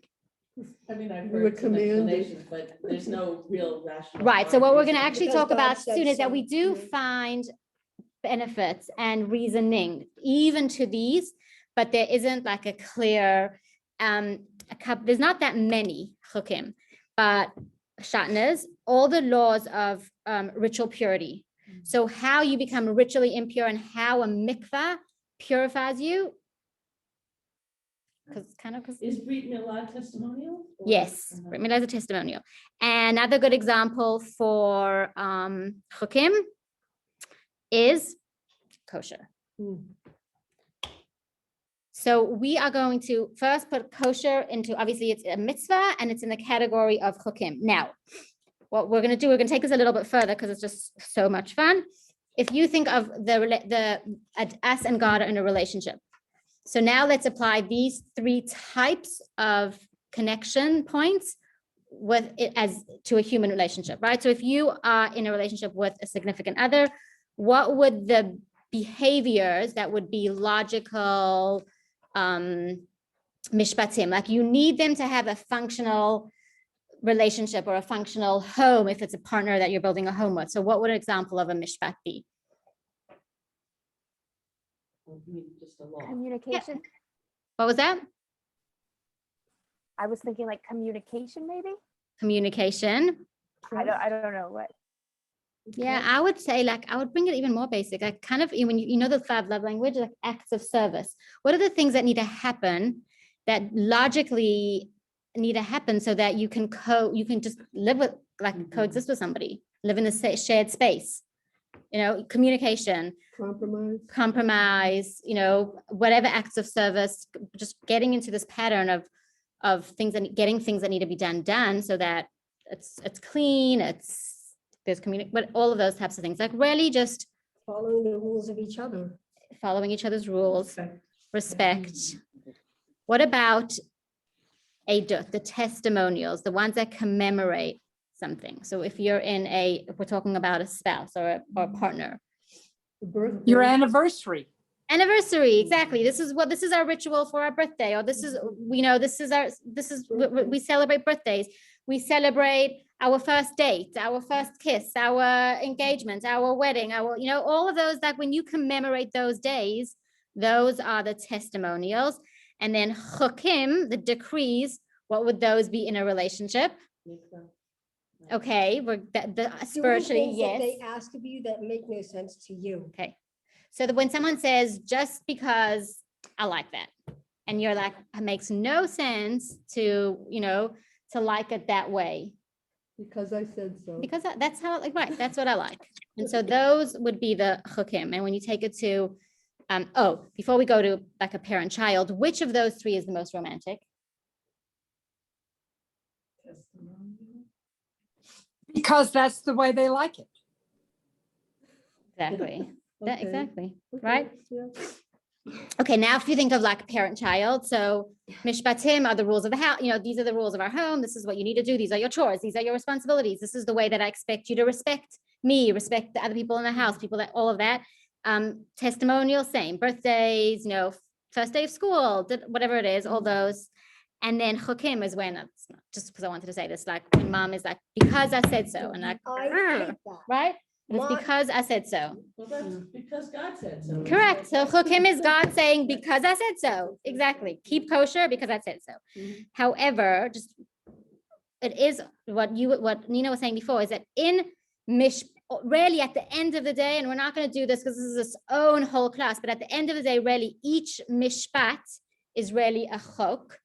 I mean, I've We were heard some commanded. explanations, but there's no real rational. Right. So what we're going to reason. actually Because talk about God said soon is that so. we do find benefits and reasoning even to these, but there isn't like a clear, there's not that many chukim, but shatnez, all the laws of ritual purity. So how you become ritually impure and how a mikvah purifies you. Is Brit Milah testimonial? Or- Yes, Brit Milah is a testimonial. And another good example for chukim is kosher. So we are going to first put kosher into, obviously it's a mitzvah and it's in the category of chukim. Now, what we're going to do, we're going to take this a little bit further because it's just so much fun. If you think of us and God are in a relationship. So now let's apply these three types of connection points with it as to a human relationship, right? So if you are in a relationship with a significant other, what would the behaviors that would be logical mishpatim, like you need them to have a functional relationship or a functional home if it's a partner that you're building a home with. So what would an example of a mishpat be? Communication. What was that? I was thinking like communication, maybe. Communication. I don't know what. Yeah, I would say like, I would bring it even more basic, like kind of when you know the 5 love language, like acts of service. What are the things that need to happen that logically need to happen so that you can just live with, like coexist with somebody, live in a shared space, communication, compromise, whatever acts of service, just getting into this pattern of things and getting things that need to be done so that it's clean, there's but all of those types of things, like really just Following the rules of each other. following each other's rules, respect. What about the testimonials, the ones that commemorate something? So if you're if we're talking about a spouse or a partner. Your anniversary. Anniversary, exactly. This is our ritual for our birthday, or this is we celebrate birthdays. We celebrate our first date, our first kiss, our engagement, our wedding, all of those, like when you commemorate those days, those are the testimonials. And then chukim, the decrees, what would those be in a relationship? Okay, spiritually, Doing things yes. that they ask of you that make no sense to you. Okay. So that when someone says, just because I like that, and you're like, it makes no sense to like it that way. Because I said so. Because that's how, right, that's what I like. And so those would be the chukim. And when you take it to, before we go to like a parent-child, which of those 3 is the most romantic? Because that's the way they like it. Exactly. Okay. Exactly. Okay, Right? yeah. Okay, now if you think of like parent-child, so Mishpatim are the rules of the house, these are the rules of our home, this is what you need to do, these are your chores, these are your responsibilities, this is the way that I expect you to respect me, respect the other people in the house, all of that. Testimonial, same, birthdays, first day of school, whatever it is, all those. And then chukim is when, just because I wanted to say this, like when mom is like, because I said so, and like, I hate that. right? It's Mom- because I said so. Well, that's because God said so. Correct. So chukim is God saying, because I said so. Exactly. Keep kosher because I said so. However, it is what Nina was saying before, is that in really at the end of the day, and we're not going to do this because this is its own whole class, but at the end of the day, really each mishpat is really a chok.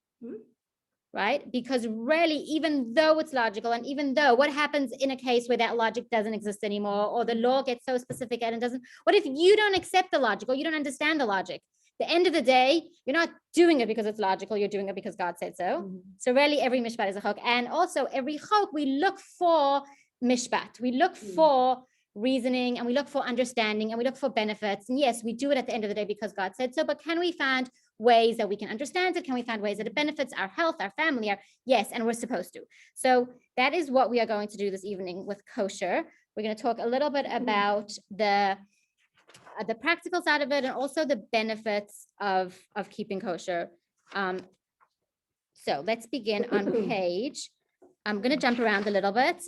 Right? Because really, even though it's logical, and even though what happens in a case where that logic doesn't exist anymore, or the law gets so specific and it doesn't, what if you don't accept the logic, or you don't understand the logic? The end of the day, you're not doing it because it's logical, you're doing it because God said so. So really every mishpat is a chok. And also every chok, we look for mishpat. We look for reasoning, and we look for understanding, and we look for benefits. And yes, we do it at the end of the day because God said so, but can we find ways that we can understand it? Can we find ways that it benefits our health, our family? Yes, and we're supposed to. So that is what we are going to do this evening with kosher. We're going to talk a little bit about the practical side of it, and also the benefits of keeping kosher. So let's begin on page. I'm going to jump around a little bit.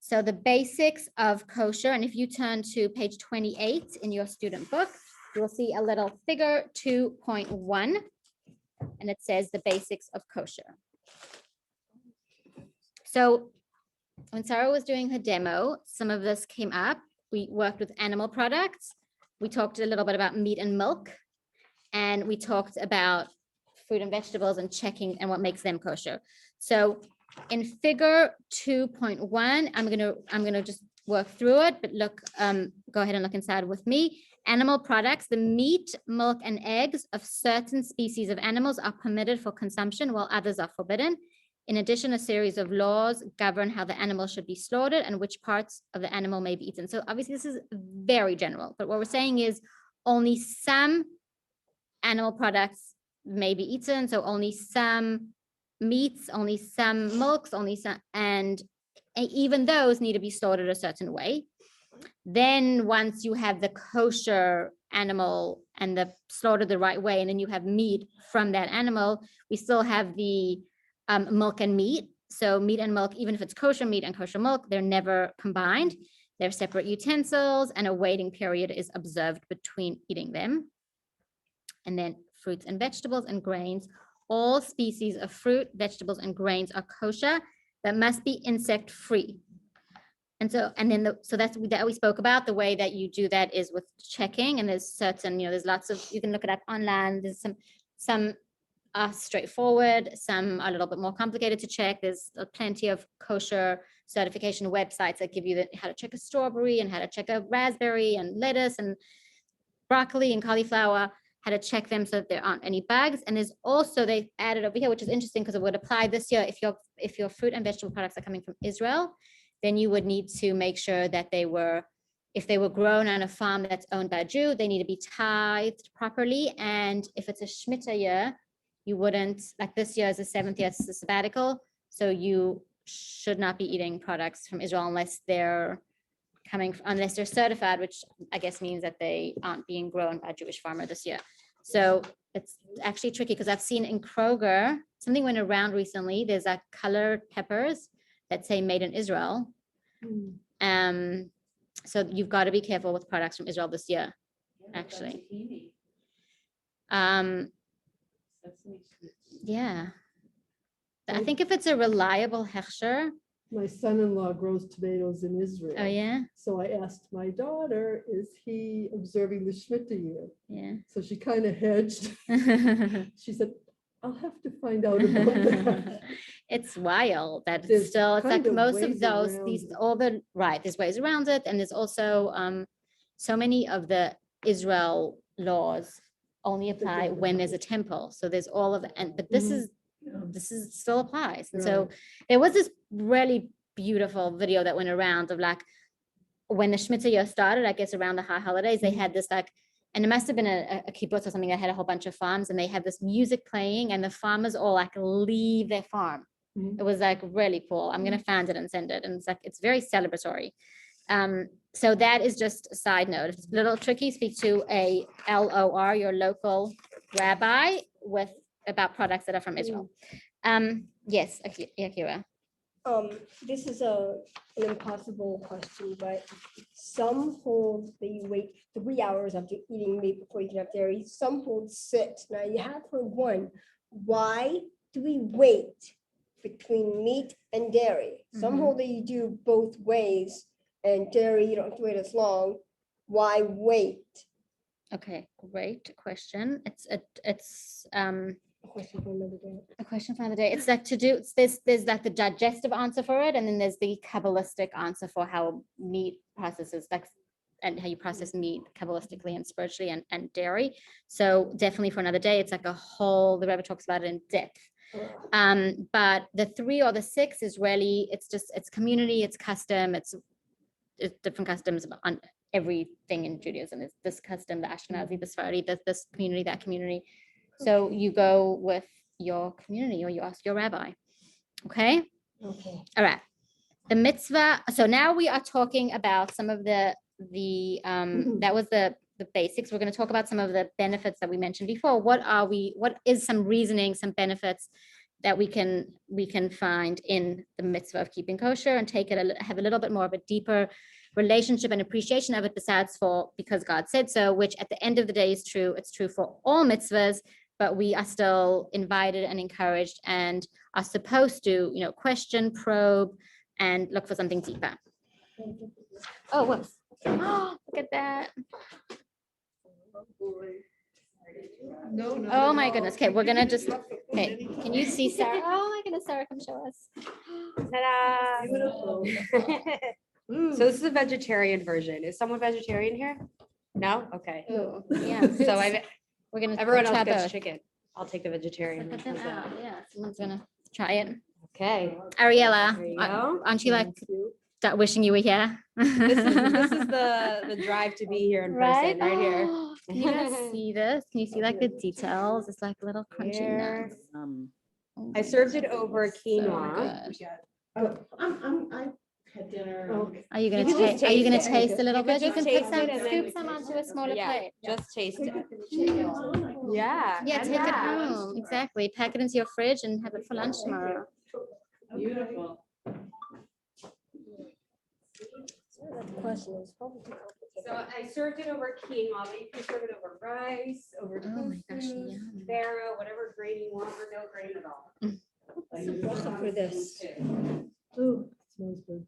So the basics of kosher, and if you turn to page 28 in your student book, you will see a little figure 2.1, and it says the basics of kosher. So when Sarah was doing her demo, some of this came up. We worked with animal products. We talked a little bit about meat and milk, and we talked about fruit and vegetables and checking and what makes them kosher. So in figure 2.1, I'm gonna just work through it, but go ahead and look inside with me. Animal products, the meat, milk, and eggs of certain species of animals are permitted for consumption while others are forbidden. In addition, a series of laws govern how the animal should be slaughtered and which parts of the animal may be eaten. So obviously this is very general, but what we're saying is only some animal products may be eaten. So only some meats, only some milks, only some, and even those need to be slaughtered a certain way. Then once you have the kosher animal and the slaughtered the right way, and then you have meat from that animal, we still have the milk and meat. So meat and milk, even if it's kosher meat and kosher milk, they're never combined. They're separate utensils, and a waiting period is observed between eating them. And then fruits and vegetables and grains. All species of fruit, vegetables, and grains are kosher, that must be insect free. And so, and then, so that's that we spoke about. The way that you do that is with checking, and there's certain, there's lots of, you can look it up online. There's some are straightforward, some are a little bit more complicated to check. There's plenty of kosher certification websites that give you how to check a strawberry and how to check a raspberry and lettuce and broccoli and cauliflower, how to check them so that there aren't any bugs. And there's also, they added over here, which is interesting because it would apply this year. If your fruit and vegetable products are coming from Israel, then you would need to make sure that if they were grown on a farm that's owned by a Jew, they need to be tithed properly. And if it's a Shemitah year, you wouldn't, like this year is the 7th year, it's a sabbatical. So you should not be eating products from Israel unless they're certified, which I guess means that they aren't being grown by a Jewish farmer this year. So it's actually tricky because I've seen in Kroger, something went around recently. There's like colored peppers that say made in Israel. So you've got to be careful with products from Israel this year, actually. Yeah. I think if it's a reliable hechsher. My son-in-law grows tomatoes in Israel. Oh, yeah? So I asked my daughter, is he observing the Shemitah year? Yeah. So she kind of hedged. She said, I'll have to find out about that. It's wild that There's still, it's kind like of most of ways those, around right, there's ways around it. And there's also so many of the Israel laws only apply when there's a temple. So there's all of, but this is still applies. And so there was this really beautiful video that went around of like, when the Shemitah year started, I guess around the high holidays, they had this like, and it must have been a kibbutz or something that had a whole bunch of farms, and they had this music playing and the farmers all like leave their farm. It was like really cool. I'm going to find it and send it. And it's like, it's very celebratory. So that is just a side note. It's a little tricky. Speak to a LOR, your local rabbi, about products that are from Israel. Yes, Akira. This is an impossible question, but some hold that you wait 3 hours after eating meat before you can have dairy. Some hold 6. Now you have heard one. Why do we wait between meat and dairy? Some hold that you do both ways, and dairy you don't have to wait as long. Why wait? Okay, great question. It's A question for another day. a question for another day. It's like there's like the digestive answer for it, and then there's the Kabbalistic answer for how meat processes, like, and how you process meat Kabbalistically and spiritually and dairy. So definitely for another day, it's like the Rebbe talks about it in depth. But the 3 or the 6 is really, it's community, it's custom, it's different customs on everything in Judaism. There's this custom, the Ashkenazi, the Sephardi, this community, that community. So you go with your community or you ask your rabbi. Okay? Okay. All right. The mitzvah. So now we are talking about some of the that was the basics. We're going to talk about some of the benefits that we mentioned before. What is some reasoning, some benefits that we can find in the mitzvah of keeping kosher and have a little bit more of a deeper relationship and appreciation of it, besides because God said so, which at the end of the day is true. It's true for all mitzvahs, but we are still invited and encouraged and are supposed to, question, probe, and look for something deeper. Oh, whoops. Oh, look at that. No, oh my goodness. Okay, we're gonna just, okay, can you see Sarah? Oh my goodness, Sarah, come show us. Ta-da! Beautiful. So this is a vegetarian version. Is someone vegetarian here? No? Okay. Ooh, yeah. So we're gonna everyone else try gets both. chicken. I'll take the vegetarian. Put one. them How's that? out. Yeah, someone's gonna try it. Okay. Ariella, There you go. aren't you like start wishing you were here? This is the drive to be here in person right here. Can you guys see this? Can you see like the details? It's like little crunchy Here. nuts. I served it over So quinoa. good. I had dinner. Are you gonna You can just taste? Are you gonna taste it. taste a little You can bit? You just can put taste some, it and then scoop some onto a smaller Yeah, plate. just taste it. Yeah. Yeah, and take it that. home. Exactly. Pack it into your fridge and have it for lunch tomorrow. Beautiful. That question is probably too complicated. So I served it over quinoa, but you can serve it over rice, over Oh my gosh, tofu, yum. farro, whatever grain you want, or no grain at all. What's up with this? Ooh, smells good.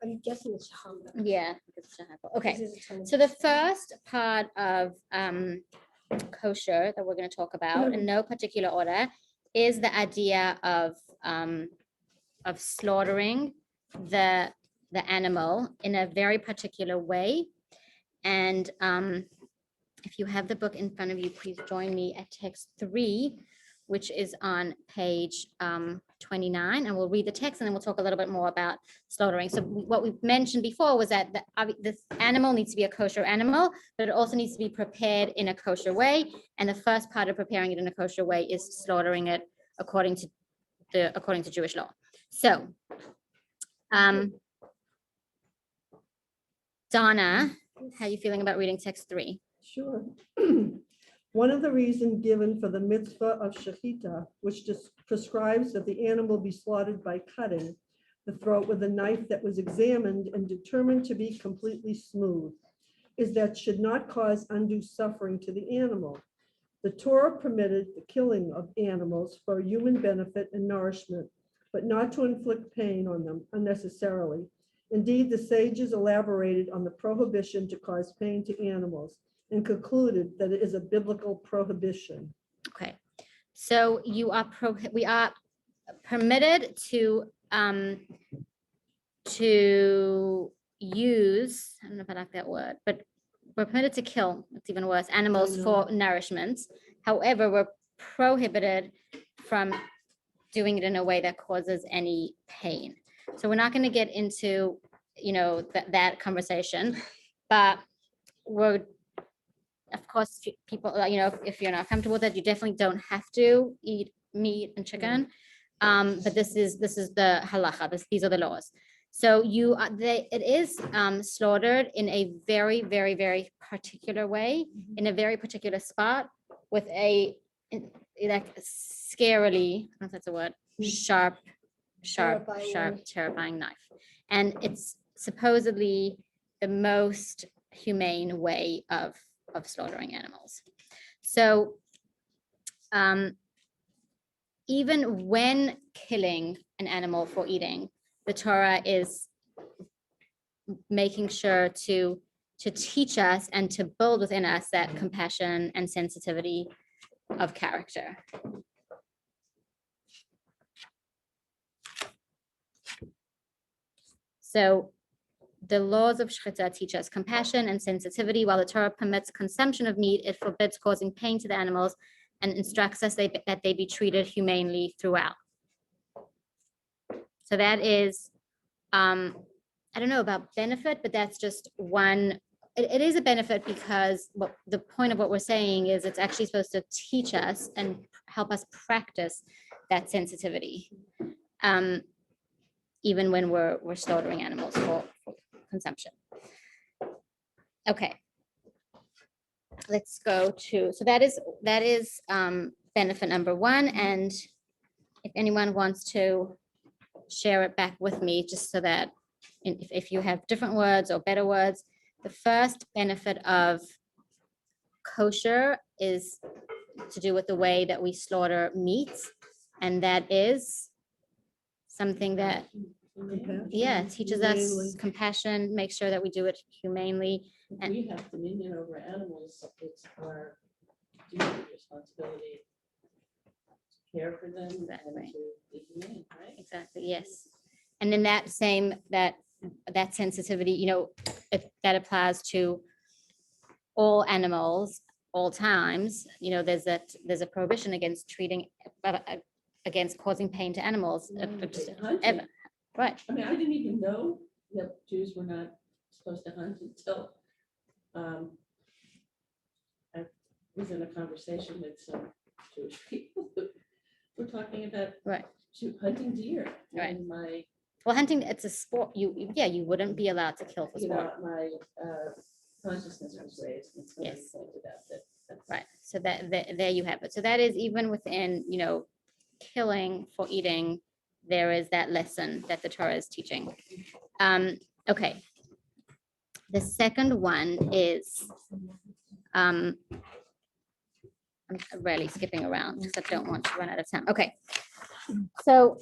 I'm guessing it's hummus. Yeah. it's shahako. Okay. This is a ton of- So the first part of kosher that we're going to talk about in no particular order is the idea of slaughtering the animal in a very particular way. And if you have the book in front of you, please join me at text 3, which is on page 29, and we'll read the text and then we'll talk a little bit more about slaughtering. So what we mentioned before was that this animal needs to be a kosher animal, but it also needs to be prepared in a kosher way. And the first part of preparing it in a kosher way is slaughtering it according to Jewish law. So, Donna, how are you feeling about reading text 3? Sure. One of the reasons given for the mitzvah of shechita, which prescribes that the animal be slaughtered by cutting the throat with a knife that was examined and determined to be completely smooth, is that should not cause undue suffering to the animal. The Torah permitted the killing of animals for human benefit and nourishment, but not to inflict pain on them unnecessarily. Indeed, the sages elaborated on the prohibition to cause pain to animals and concluded that it is a biblical prohibition. Okay, so we are permitted to use, I don't know if I like that word, but we're permitted to kill, it's even worse, animals for nourishment. However, we're prohibited from doing it in a way that causes any pain. So we're not going to get into, that conversation, but we're, of course, people, if you're not comfortable with it, you definitely don't have to eat meat and chicken. But this is the halacha. These are the laws. So it is slaughtered in a very, very, very particular way, in a very particular spot, with a like scarily, I don't know if that's a word, sharp, terrifying knife. And it's supposedly the most humane way of slaughtering animals. So even when killing an animal for eating, the Torah is making sure to teach us and to build within us that compassion and sensitivity of character. So the laws of shechita teach us compassion and sensitivity. While the Torah permits consumption of meat, it forbids causing pain to the animals and instructs us that they be treated humanely throughout. So that is, I don't know about benefit, but that's just one. It is a benefit because the point of what we're saying is it's actually supposed to teach us and help us practice that sensitivity, even when we're slaughtering animals for consumption. Okay, let's go to, so that is benefit number 1. And if anyone wants to share it back with me, just so that if you have different words or better words, the first benefit of kosher is to do with the way that we slaughter meats. And that is something that, teaches us compassion, make sure that we do it humanely. If we have dominion over animals, it's our duty, responsibility to care for them and to be humane, right? Exactly, yes. And in that that sensitivity, that applies to all animals, all times. There's a prohibition against against causing pain to animals. Ever. Right. I mean, I didn't even know that Jews were not supposed to hunt until I was in a conversation with some Jewish people who were talking about hunting deer. Right. And well, hunting, it's a sport. You wouldn't be allowed to kill for sport. My consciousness was raised. And somebody pointed out that Right. So that there you have it. So that is even within, killing for eating, there is that lesson that the Torah is teaching. Okay. The second one is, I'm really skipping around because I don't want to run out of time. Okay. So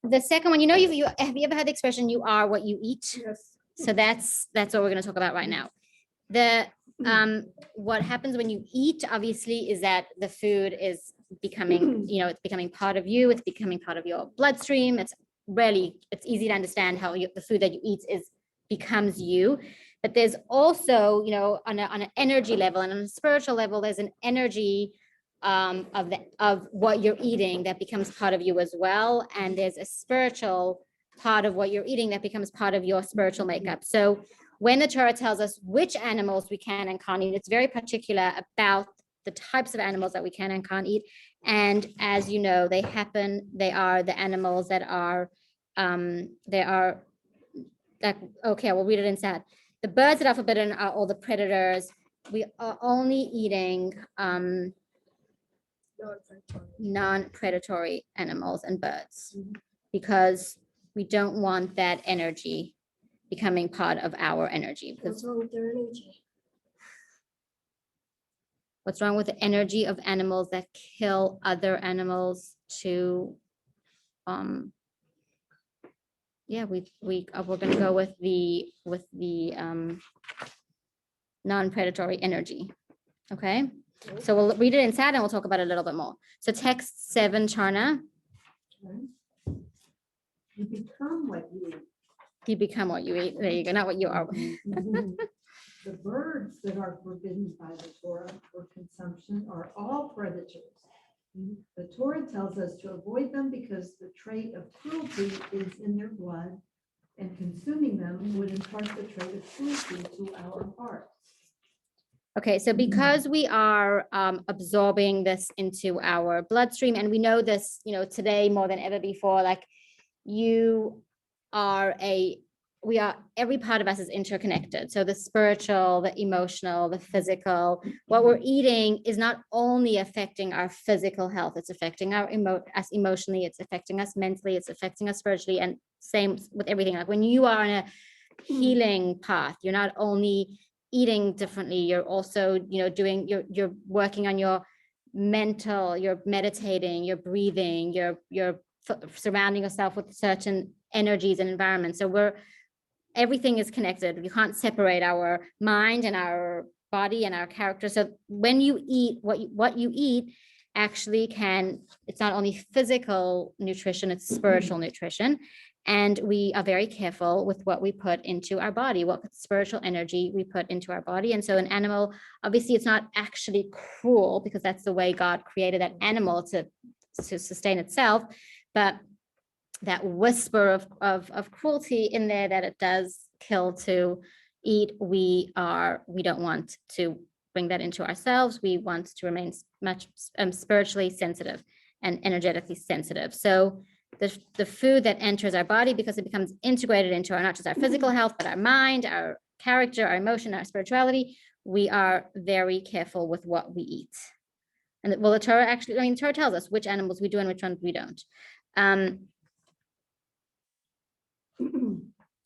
the second one, have you ever had the expression, you are what you eat? Yes. So that's what we're going to talk about right now. What happens when you eat, obviously, is that the food is becoming, it's becoming part of you. It's becoming part of your bloodstream. It's easy to understand how the food that you eat becomes you. But there's also, on an energy level and on a spiritual level, there's an energy of what you're eating that becomes part of you as well. And there's a spiritual part of what you're eating that becomes part of your spiritual makeup. So when the Torah tells us which animals we can and can't eat, it's very particular about the types of animals that we can and can't eat. And as you know, they are the animals that are, okay, we'll read it inside. The birds that are forbidden are all the predators. We are only eating non-predatory animals and birds because we don't want that energy becoming part of our energy. What's wrong with their energy? What's wrong with the energy of animals that kill other animals to, we're going to go with the non-predatory energy. Okay, so we'll read it inside and we'll talk about it a little bit more. So text 7, Charna. You become what you eat. You become what you eat. There you go, not what you are. The birds that are forbidden by the Torah for consumption are all predators. The Torah tells us to avoid them because the trait of cruelty is in their blood, and consuming them would impart the trait of cruelty to our hearts. Okay, so because we are absorbing this into our bloodstream, and we know this, today more than ever before, like every part of us is interconnected. So the spiritual, the emotional, the physical, what we're eating is not only affecting our physical health, it's affecting us emotionally, it's affecting us mentally, it's affecting us spiritually, and same with everything. Like when you are on a healing path, you're not only eating differently, you're also, you're working on your mental, you're meditating, you're breathing, you're surrounding yourself with certain energies and environments. So everything is connected. You can't separate our mind and our body and our character. So when you eat, what you eat actually it's not only physical nutrition, it's spiritual nutrition. And we are very careful with what we put into our body, what spiritual energy we put into our body. And so an animal, obviously it's not actually cruel because that's the way God created that animal to sustain itself. But that whisper of cruelty in there that it does kill to eat, we don't want to bring that into ourselves. We want to remain much spiritually sensitive and energetically sensitive. So the food that enters our body, because it becomes integrated into not just our physical health, but our mind, our character, our emotion, our spirituality, we are very careful with what we eat. And the Torah the Torah tells us which animals we do and which ones we don't.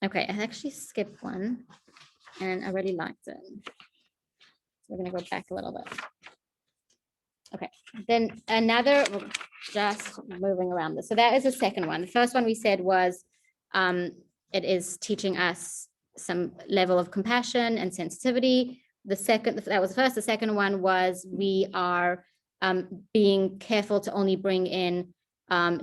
Okay, I actually skipped one and I really liked it. So we're gonna go back a little bit. Okay, then just moving around this. So that is the second one. The first one we said was, it is teaching us some level of compassion and sensitivity. That was the first. The second one was we are being careful to only bring in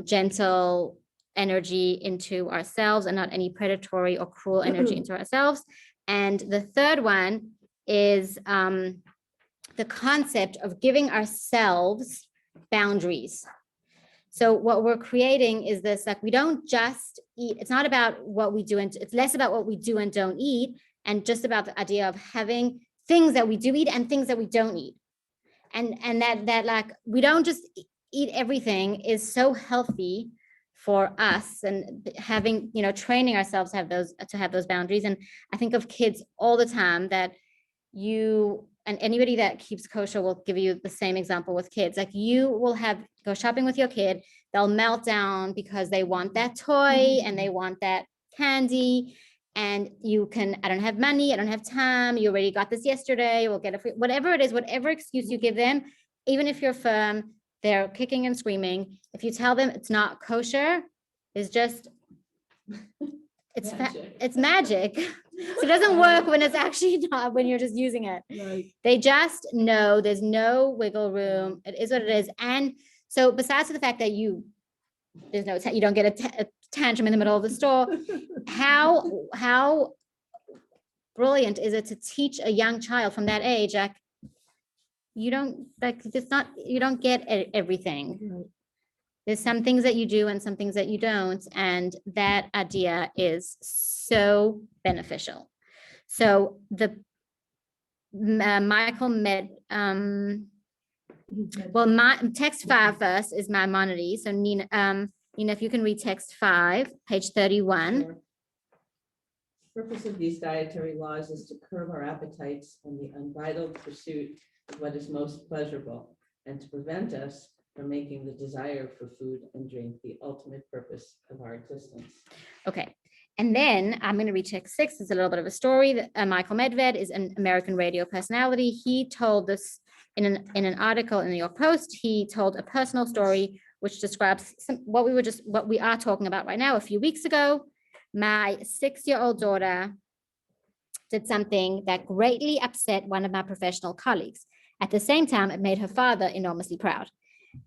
gentle energy into ourselves and not any predatory or cruel energy into ourselves. And the third one is the concept of giving ourselves boundaries. So what we're creating is this, like, we don't just eat. It's not about what we do, and it's less about what we do and don't eat, and just about the idea of having things that we do eat and things that we don't eat. And that like, we don't just eat everything is so healthy for us, and having, training ourselves to have those boundaries. And I think of kids all the time that you and anybody that keeps kosher will give you the same example with kids. Like you will go shopping with your kid, they'll melt down because they want that toy and they want that candy. And I don't have money, I don't have time, you already got this yesterday, we'll get it free, whatever it is, whatever excuse you give them, even if you're firm, they're kicking and screaming. If you tell them it's not kosher, it's just, it's magic. So it doesn't work when it's actually not, when you're just using it. Right. They just know there's no wiggle room. It is what it is. And so besides the fact that you don't get a tantrum in the middle of the store, how brilliant is it to teach a young child from that age, like, you don't get everything. Right. There's some things that you do and some things that you don't. And that idea is so beneficial. So the Michael my text 5 first is Maimonides. So Nina, if you can read text 5, page 31. Sure. The purpose of these dietary laws is to curb our appetites and the unbridled pursuit of what is most pleasurable, and to prevent us from making the desire for food and drink the ultimate purpose of our existence. Okay. And then I'm going to read text 6. It's a little bit of a story. That Michael Medved is an American radio personality. He told this in an article in the New York Post. He told a personal story which describes what we are talking about right now. A few weeks ago, my 6-year-old daughter did something that greatly upset one of my professional colleagues. At the same time, it made her father enormously proud.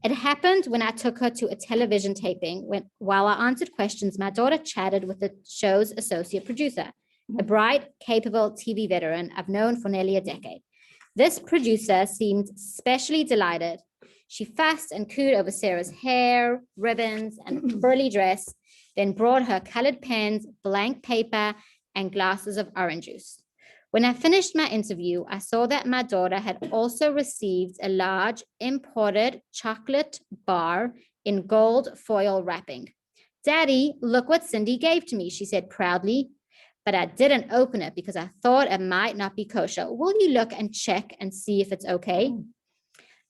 It happened when I took her to a television taping. While I answered questions, my daughter chatted with the show's associate producer, a bright, capable TV veteran I've known for nearly a decade. This producer seemed especially delighted. She fussed and cooed over Sarah's hair, ribbons, and frilly dress, then brought her colored pens, blank paper, and glasses of orange juice. When I finished my interview, I saw that my daughter had also received a large imported chocolate bar in gold foil wrapping. "Daddy, look what Cindy gave to me," she said proudly, "but I didn't open it because I thought it might not be kosher. Will you look and check and see if it's okay?"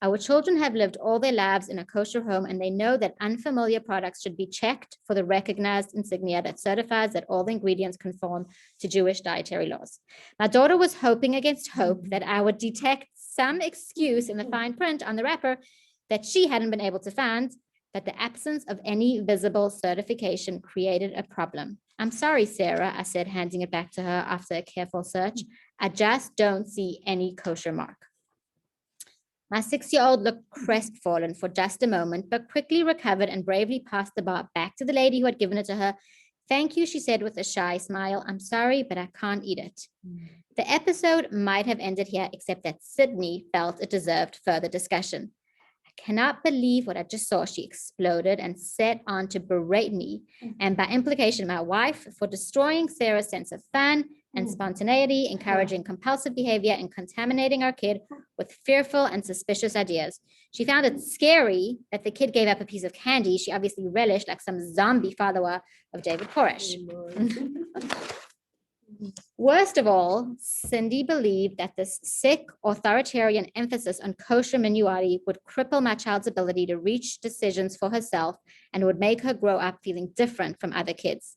Our children have lived all their lives in a kosher home, and they know that unfamiliar products should be checked for the recognized insignia that certifies that all the ingredients conform to Jewish dietary laws. My daughter was hoping against hope that I would detect some excuse in the fine print on the wrapper that she hadn't been able to find, but the absence of any visible certification created a problem. "I'm sorry, Sarah," I said, handing it back to her after a careful search. "I just don't see any kosher mark." My 6-year-old looked crestfallen for just a moment, but quickly recovered and bravely passed the bar back to the lady who had given it to her. "Thank you," she said with a shy smile. "I'm sorry, but I can't eat it." The episode might have ended here, except that Sydney felt it deserved further discussion. "I cannot believe what I just saw," she exploded and set on to berate me, and by implication, my wife, for destroying Sarah's sense of fun and spontaneity, encouraging compulsive behavior, and contaminating our kid with fearful and suspicious ideas. She found it scary that the kid gave up a piece of candy she obviously relished, like some zombie follower of David Koresh. Worst of all, Cindy believed that this sick, authoritarian emphasis on kosher minuati would cripple my child's ability to reach decisions for herself and would make her grow up feeling different from other kids.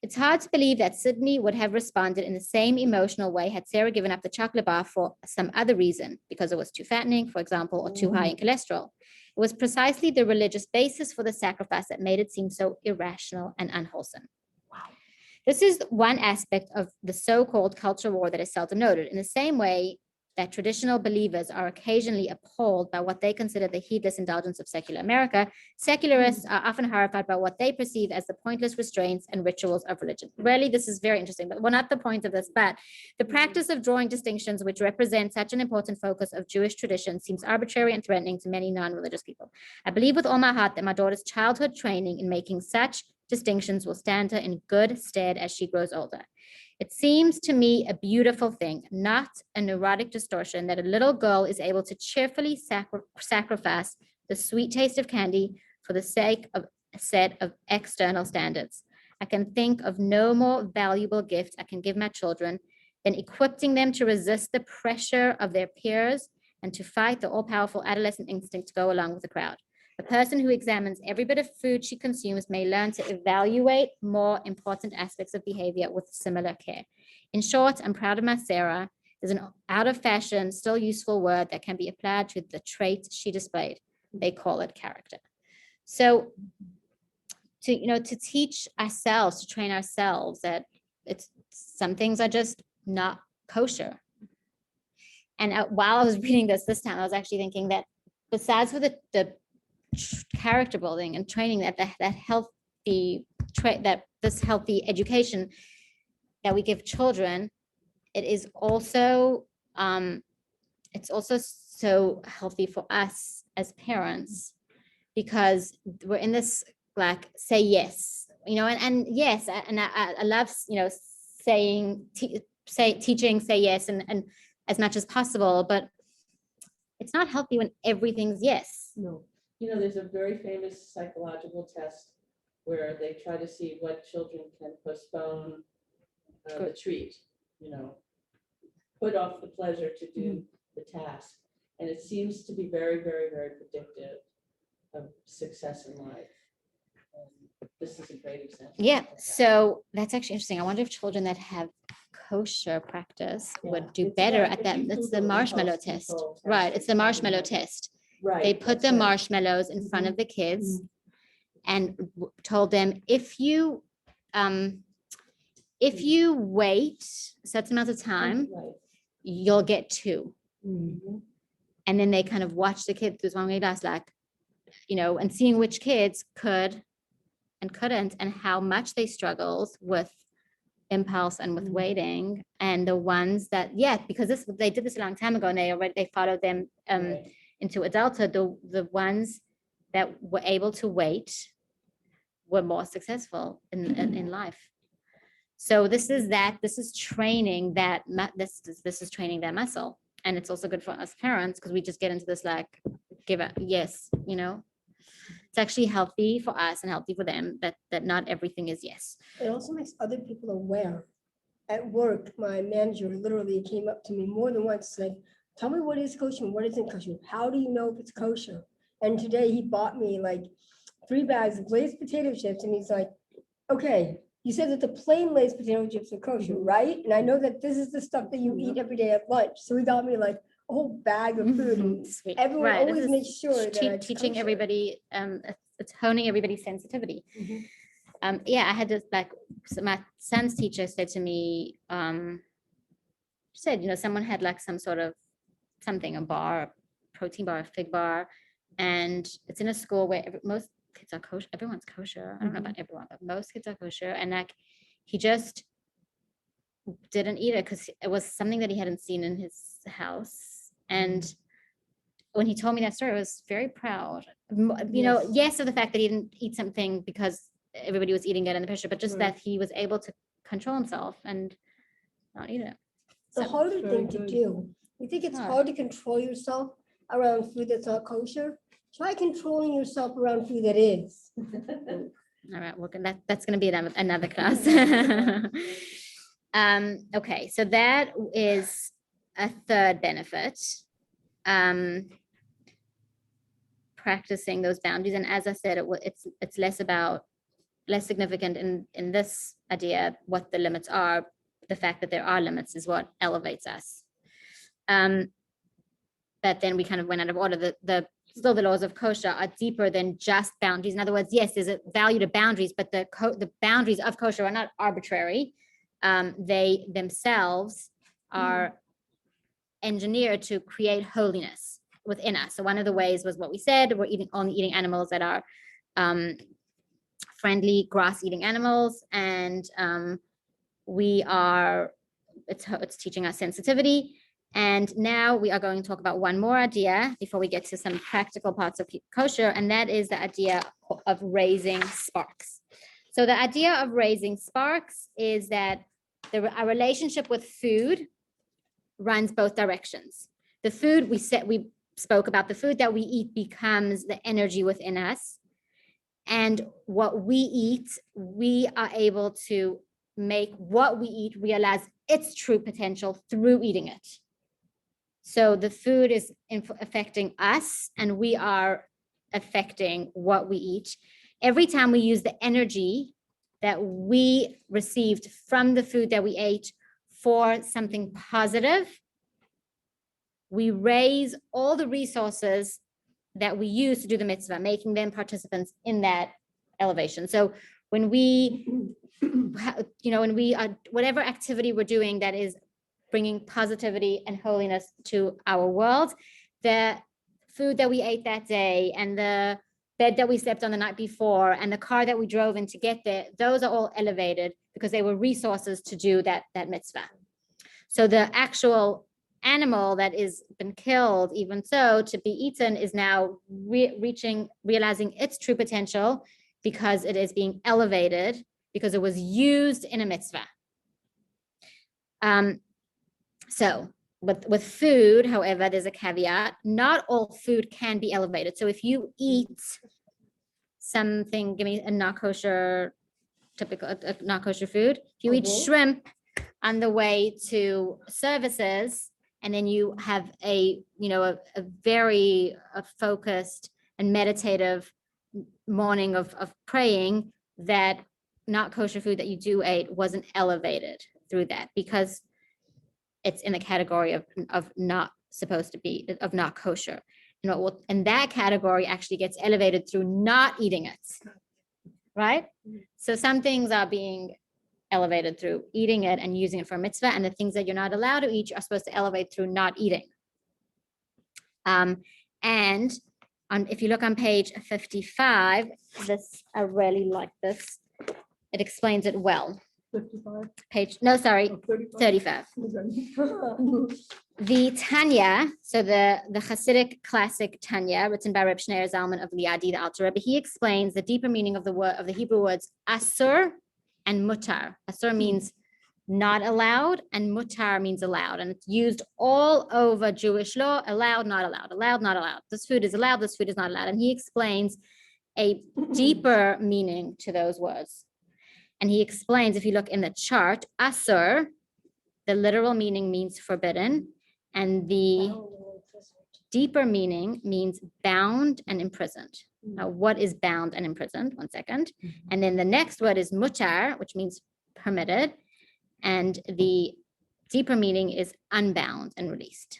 It's hard to believe that Sydney would have responded in the same emotional way had Sarah given up the chocolate bar for some other reason, because it was too fattening, for example, or too high in cholesterol. It was precisely the religious basis for the sacrifice that made it seem so irrational and unwholesome. This is one aspect of the so-called culture war that is seldom noted. In the same way that traditional believers are occasionally appalled by what they consider the heedless indulgence of secular America, secularists are often horrified by what they perceive as the pointless restraints and rituals of religion. Really, this is very interesting, but well, not the point of this, but the practice of drawing distinctions which represent such an important focus of Jewish tradition seems arbitrary and threatening to many non-religious people. I believe with all my heart that my daughter's childhood training in making such distinctions will stand her in good stead as she grows older. It seems to me a beautiful thing, not a neurotic distortion, that a little girl is able to cheerfully sacrifice the sweet taste of candy for the sake of a set of external standards. I can think of no more valuable gift I can give my children then equipping them to resist the pressure of their peers and to fight the all-powerful adolescent instinct to go along with the crowd. A person who examines every bit of food she consumes may learn to evaluate more important aspects of behavior with similar care. In short, I'm proud of my Sarah. There's an out-of-fashion, still useful word that can be applied to the trait she displayed. They call it character. So to teach ourselves, to train ourselves that some things are just not kosher. And while I was reading this time, I was actually thinking that besides for the character building and training, that healthy trait, that this healthy education that we give children, it's also so healthy for us as parents, because we're in this like say yes, and yes, and I love teaching say yes and as much as possible, but it's not healthy when everything's yes. No. There's a very famous psychological test where they try to see what children can postpone the treat, put off the pleasure to do the task. And it seems to be very, very, very predictive of success in life. And this is a great example. Yeah, so that's actually interesting. I wonder if children that have kosher practice would do better at that. That's the marshmallow test. Right, it's the marshmallow test. Right. They put the marshmallows in front of the kids and told them, if you wait a certain amount of time, you'll get 2. And then they kind of watch the kids through one glass, like, and seeing which kids could and couldn't, and how much they struggled with impulse and with waiting. And the ones that, because they did this a long time ago, and they followed them into adulthood. The ones that were able to wait were more successful in life. So this is training that this is training their muscle. And it's also good for us parents, because we just get into this like, give it, yes, it's actually healthy for us and healthy for them that not everything is yes. It also makes other people aware. At work, my manager literally came up to me more than once, said, tell me what is kosher and what isn't kosher. How do you know if it's kosher? And today he bought me like 3 bags of Lay's potato chips. And he's like, okay, you said that the plain Lay's potato chips are kosher, right? And I know that this is the stuff that you eat every day at lunch. So he got me like a whole bag of food. And Sweet. everyone Right. always makes sure that it's teaching kosher. everybody, it's honing everybody's sensitivity. I had this so my son's teacher said to me, someone had like some sort of something, a bar, a protein bar, a fig bar, and it's in a school where most kids are kosher. Everyone's kosher. I don't know about everyone, but most kids are kosher. And like, he just didn't eat it because it was something that he hadn't seen in his house. And when he told me that story, I was very proud. Yes, of the fact that he didn't eat something because everybody was eating it in the picture, but just that he was able to control himself and not eat it. The harder thing to do. You think it's hard to control yourself around food that's not kosher? Try controlling yourself around food that is. All right, that's going to be another class. Okay, so that is a third benefit. Practicing those boundaries, and as I said, it's less significant in this idea what the limits are. The fact that there are limits is what elevates us. But then we kind of went out of order. Still the laws of kosher are deeper than just boundaries. In other words, yes, there's a value to boundaries, but the boundaries of kosher are not arbitrary. They themselves are engineered to create holiness within us. So one of the ways was what we said, we're only eating animals that are friendly grass-eating animals, and it's teaching us sensitivity. And now we are going to talk about one more idea before we get to some practical parts of kosher, and that is the idea of raising sparks. So the idea of raising sparks is that our relationship with food runs both directions. The food we spoke about, the food that we eat becomes the energy within us. And what we eat, we are able to make what we eat realize its true potential through eating it. So the food is affecting us, and we are affecting what we eat. Every time we use the energy that we received from the food that we ate for something positive, we raise all the resources that we use to do the mitzvah, making them participants in that elevation. So when we, when we are, whatever activity we're doing that is bringing positivity and holiness to our world, the food that we ate that day and the bed that we slept on the night before and the car that we drove in to get there, those are all elevated because they were resources to do that mitzvah. So the actual animal that is been killed, even so, to be eaten is now realizing its true potential because it is being elevated because it was used in a mitzvah. So with food, however, there's a caveat. Not all food can be elevated. So if you eat something, give me a not kosher, typical not kosher food. If you eat shrimp on the way to services, and then you have a very focused and meditative morning of praying, that not kosher food that you do eat wasn't elevated through that because it's in the category of not supposed to be, of not kosher. And that category actually gets elevated through not eating it, right? So some things are being elevated through eating it and using it for a mitzvah, and the things that you're not allowed to eat are supposed to elevate through not eating. If you look on page 55, I really like this. It explains it well. 55? No, sorry, Oh, 35? 35. Okay. The Tanya, so the Hasidic classic Tanya, written by Reb Shneir Zalman of Leah, the Alter Rebbe, he explains the deeper meaning of the Hebrew words asur and mutar. Asur means not allowed, and mutar means allowed, and it's used all over Jewish law. Allowed, not allowed. Allowed, not allowed. This food is allowed. This food is not allowed. And he explains a deeper meaning to those words. And he explains, if you look in the chart, asur, the literal meaning means forbidden, and the deeper meaning means bound and imprisoned. Now, what is bound and imprisoned? One second. And then the next word is mutar, which means permitted, and the deeper meaning is unbound and released.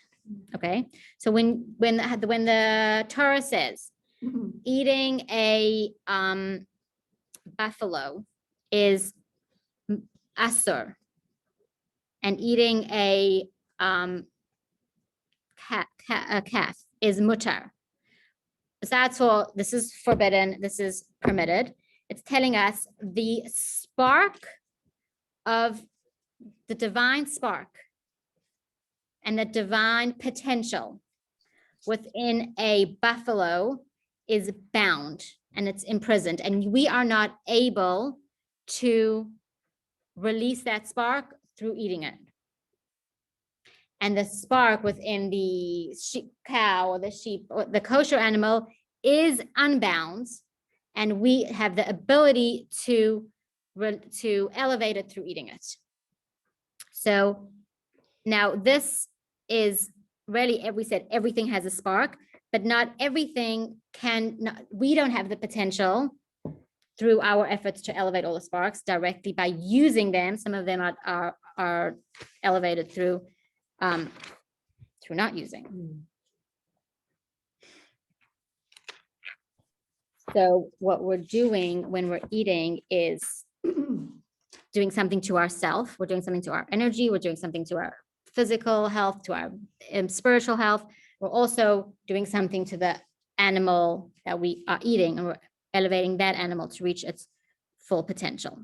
Okay, so when the Torah says eating a buffalo is asur, and eating a calf is mutar. Besides all, this is forbidden, this is permitted. It's telling us the spark of the divine spark and the divine potential within a buffalo is bound and it's imprisoned, and we are not able to release that spark through eating it. And the spark within the cow or the sheep or the kosher animal is unbound, and we have the ability to elevate it through eating it. So now this is really, we said everything has a spark, but not everything we don't have the potential through our efforts to elevate all the sparks directly by using them. Some of them are elevated through not using. So what we're doing when we're eating is doing something to ourselves. We're doing something to our energy. We're doing something to our physical health, to our spiritual health. We're also doing something to the animal that we are eating, and we're elevating that animal to reach its full potential.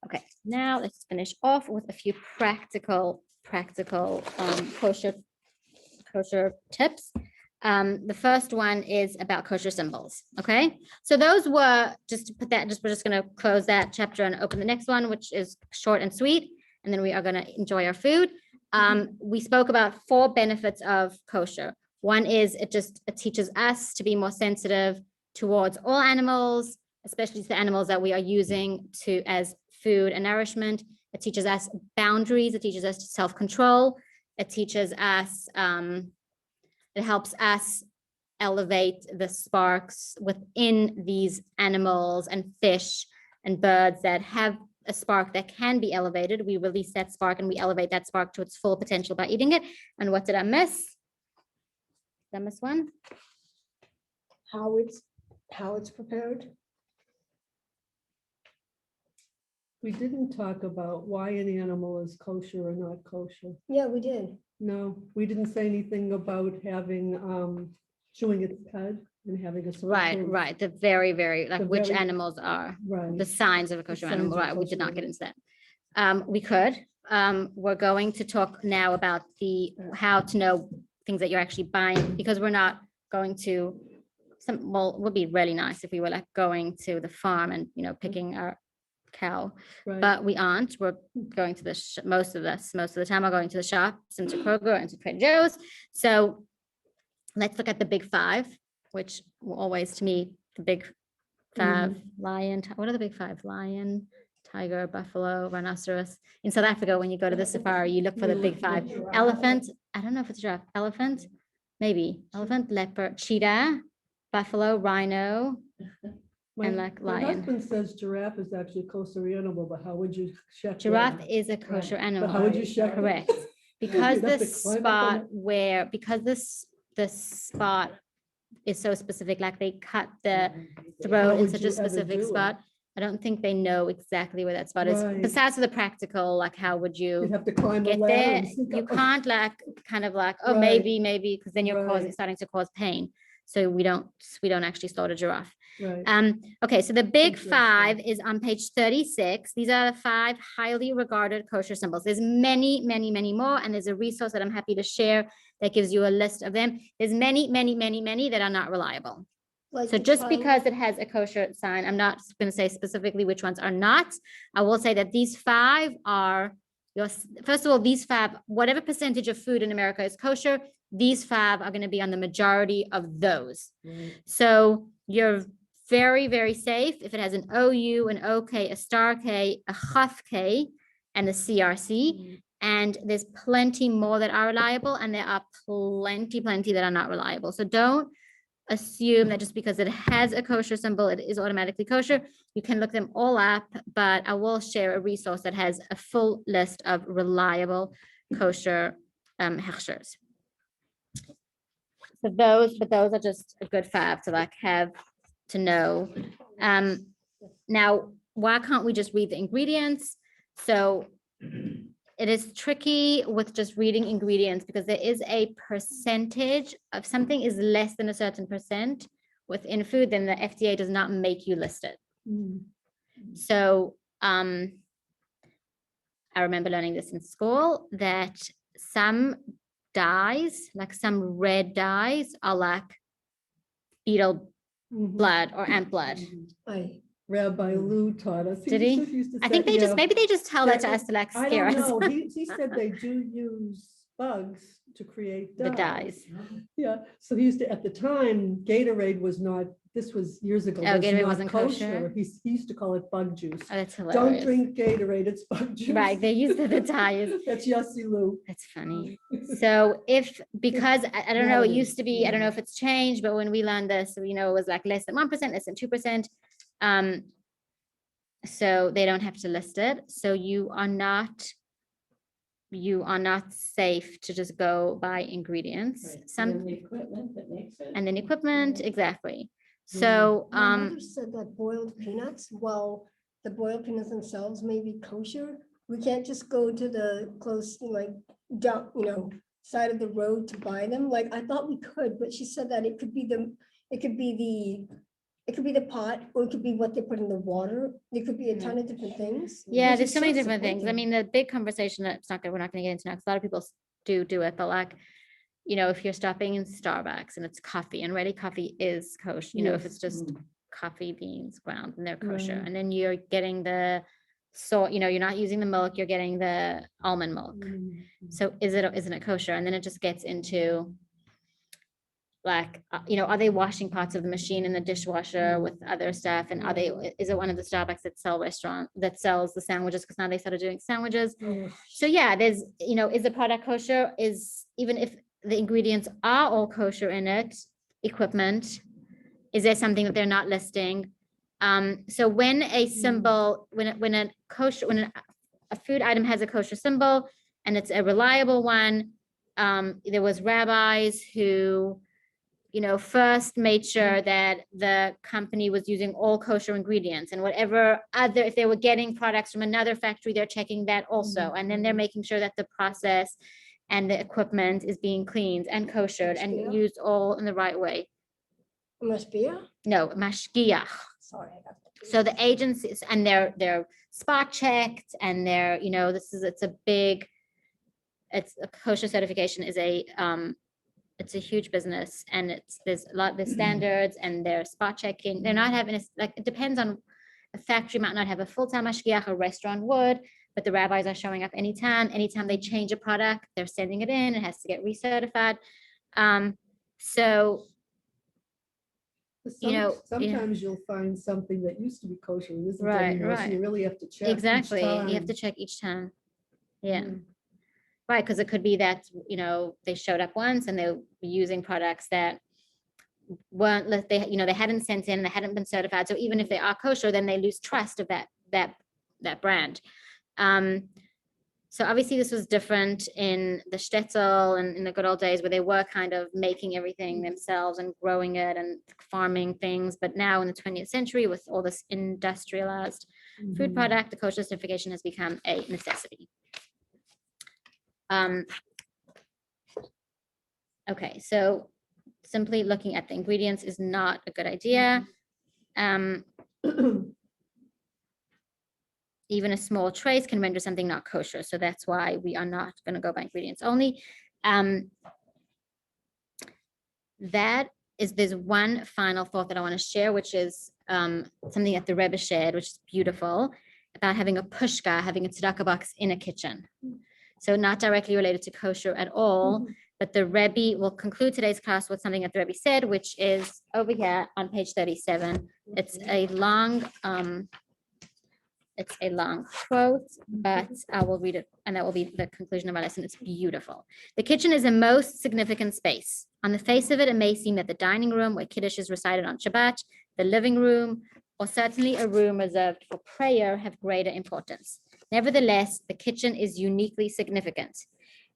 Okay, now let's finish off with a few practical kosher tips. The first one is about kosher symbols. Okay, so those were, just to put that, we're just going to close that chapter and open the next one, which is short and sweet, and then we are going to enjoy our food. We spoke about 4 benefits of kosher. One is it teaches us to be more sensitive towards all animals, especially to the animals that we are using as food and nourishment. It teaches us boundaries. It teaches us self-control. It teaches us, it helps us elevate the sparks within these animals and fish and birds that have a spark that can be elevated. We release that spark and we elevate that spark to its full potential by eating it. And what did I miss? Did I miss one? How it's prepared. We didn't talk about why an animal is kosher or not kosher. Yeah, we did. No, we didn't say anything about having, chewing its cud and having a. Right. The very, like The which very- animals are Right. the signs of a kosher signs animal, of a right? We did kosher not get into that. We could. We're going to talk now about how to know things that you're actually buying, because we're not going to, it would be really nice if we were like going to the farm and, picking our cow, Right. but we aren't. We're going to most of the time we're going to the shops and to Kroger and to Trader Joe's. So let's look at the big five, which will always, to me, the big five, lion, what are the big five? Lion, tiger, buffalo, rhinoceros. In South Africa, when you go to the safari, you look for the big five. Elephant, I don't know if it's giraffe. Elephant, maybe. Elephant, leopard, cheetah, buffalo, rhino, and like My lion. husband says giraffe is actually a kosher animal, but how would you check? Giraffe that? is a kosher animal. But how would you check? it? Correct. Because You'd have the to climb up on spot because the spot is so specific, like they cut the throat in would such you a ever specific do it? spot. I don't think they know exactly where that spot is. Right. Besides the practical, like how would You'd you have to climb a get ladder. there? and sneak You up. can't oh, Right. maybe, because then you're Right. starting to cause pain. So we don't actually slaughter giraffe. Right. Okay, so the big Interesting. five is on page 36. These are the 5 highly regarded kosher symbols. There's many, many, many more, and there's a resource that I'm happy to share that gives you a list of them. There's many, many, many, many that are not reliable. Like So the just triangle. because it has a kosher sign, I'm not going to say specifically which ones are not. I will say that these 5 are first of all, these 5, whatever percentage of food in America is kosher, these 5 are going to be on the majority of those. Right. So you're very, very safe if it has an OU, an OK, a star K, a Chaf K, and a CRC. And there's plenty more that are reliable, and there are plenty that are not reliable. So don't assume that just because it has a kosher symbol, it is automatically kosher. You can look them all up, but I will share a resource that has a full list of reliable kosher hechshers. So those are just a good 5 to have to know. Now, why can't we just read the ingredients? So it is tricky with just reading ingredients because there is a percentage of something is less than a certain percent within food, then the FDA does not make you list it. So I remember learning this in school, that some dyes, like some red dyes, are like beetle blood or ant blood. Rabbi Lou taught us. Did he? Used to I say, think yeah, maybe they just tell that to us to like I scare don't us. know. He said they do use bugs to create The dyes. dyes. Yeah, so he used to, at the time, Gatorade was not, this was years ago. Oh, was Gatorade not wasn't kosher? He used to call it bug juice. Oh, that's Don't hilarious. drink Gatorade, it's bug juice. Right, they use the dyes. That's Yossi Lou. That's funny. So because I don't know, it used to be, I don't know if it's changed, but when we learned this, it was like less than 1%, less than 2%. So they don't have to list it. So you are not safe to just go buy ingredients. And then the equipment that makes it. And then equipment, exactly. So My mother said that boiled peanuts, while the boiled peanuts themselves may be kosher, we can't just go to the close, side of the road to buy them. Like, I thought we could, but she said that it could be the pot, or it could be what they put in the water. There could be a ton of different things. yeah, which there's is so many so different things. I mean, the big conversation that's we're not going to get into now, because a lot of people do it, but like, if you're stopping in Starbucks and it's coffee, and ready coffee is kosher, if it's just coffee beans ground and they're kosher, Right. and then you're getting the you're not using the milk, you're getting the almond milk. So isn't it kosher? And then it just gets into like, are they washing parts of the machine in the dishwasher with other stuff? And is it one of the Starbucks that sells the sandwiches? Because now they started doing sandwiches. So yeah, there's, is the product kosher? Even if the ingredients are all kosher in it, equipment, is there something that they're not listing? So when a symbol, when a food item has a kosher symbol and it's a reliable one, there was rabbis who, first made sure that the company was using all kosher ingredients, and whatever other, if they were getting products from another factory, they're checking that also. And then they're making sure that the process and the equipment is being cleaned and koshered and used all in the right way. Mashpia? No, mashgiach. Sorry, I got that. So the agencies, and they're spot checked, and it's a kosher certification is it's a huge business, and there's standards, and they're spot checking. They're not having it depends on, a factory might not have a full-time mashgiach, a restaurant would, but the rabbis are showing up anytime they change a product, they're sending it in, it has to get recertified. So sometimes you'll find something that used to be kosher and isn't Right, anymore, so right. you really have to check. Exactly, each you have time. to check each time. Yeah. Right, because it could be that, they showed up once and they were using products that weren't, they hadn't sent in, they hadn't been certified. So even if they are kosher, then they lose trust of that brand. So obviously this was different in the shtetl and in the good old days, where they were kind of making everything themselves and growing it and farming things. But now in the 20th century, with all this industrialized food product, the kosher certification has become a necessity. Okay, so simply looking at the ingredients is not a good idea. Even a small trace can render something not kosher. So that's why we are not going to go by ingredients only. There's one final thought that I want to share, which is something that the Rebbe shared, which is beautiful, about having a pushka, having a tzedakah box in a kitchen. So not directly related to kosher at all, but the Rebbe will conclude today's class with something that the Rebbe said, which is over here on page 37. It's a long quote, but I will read it, and that will be the conclusion of our lesson. It's beautiful. The kitchen is the most significant space. On the face of it, it may seem that the dining room, where Kiddush is recited on Shabbat, the living room, or certainly a room reserved for prayer, have greater importance. Nevertheless, the kitchen is uniquely significant.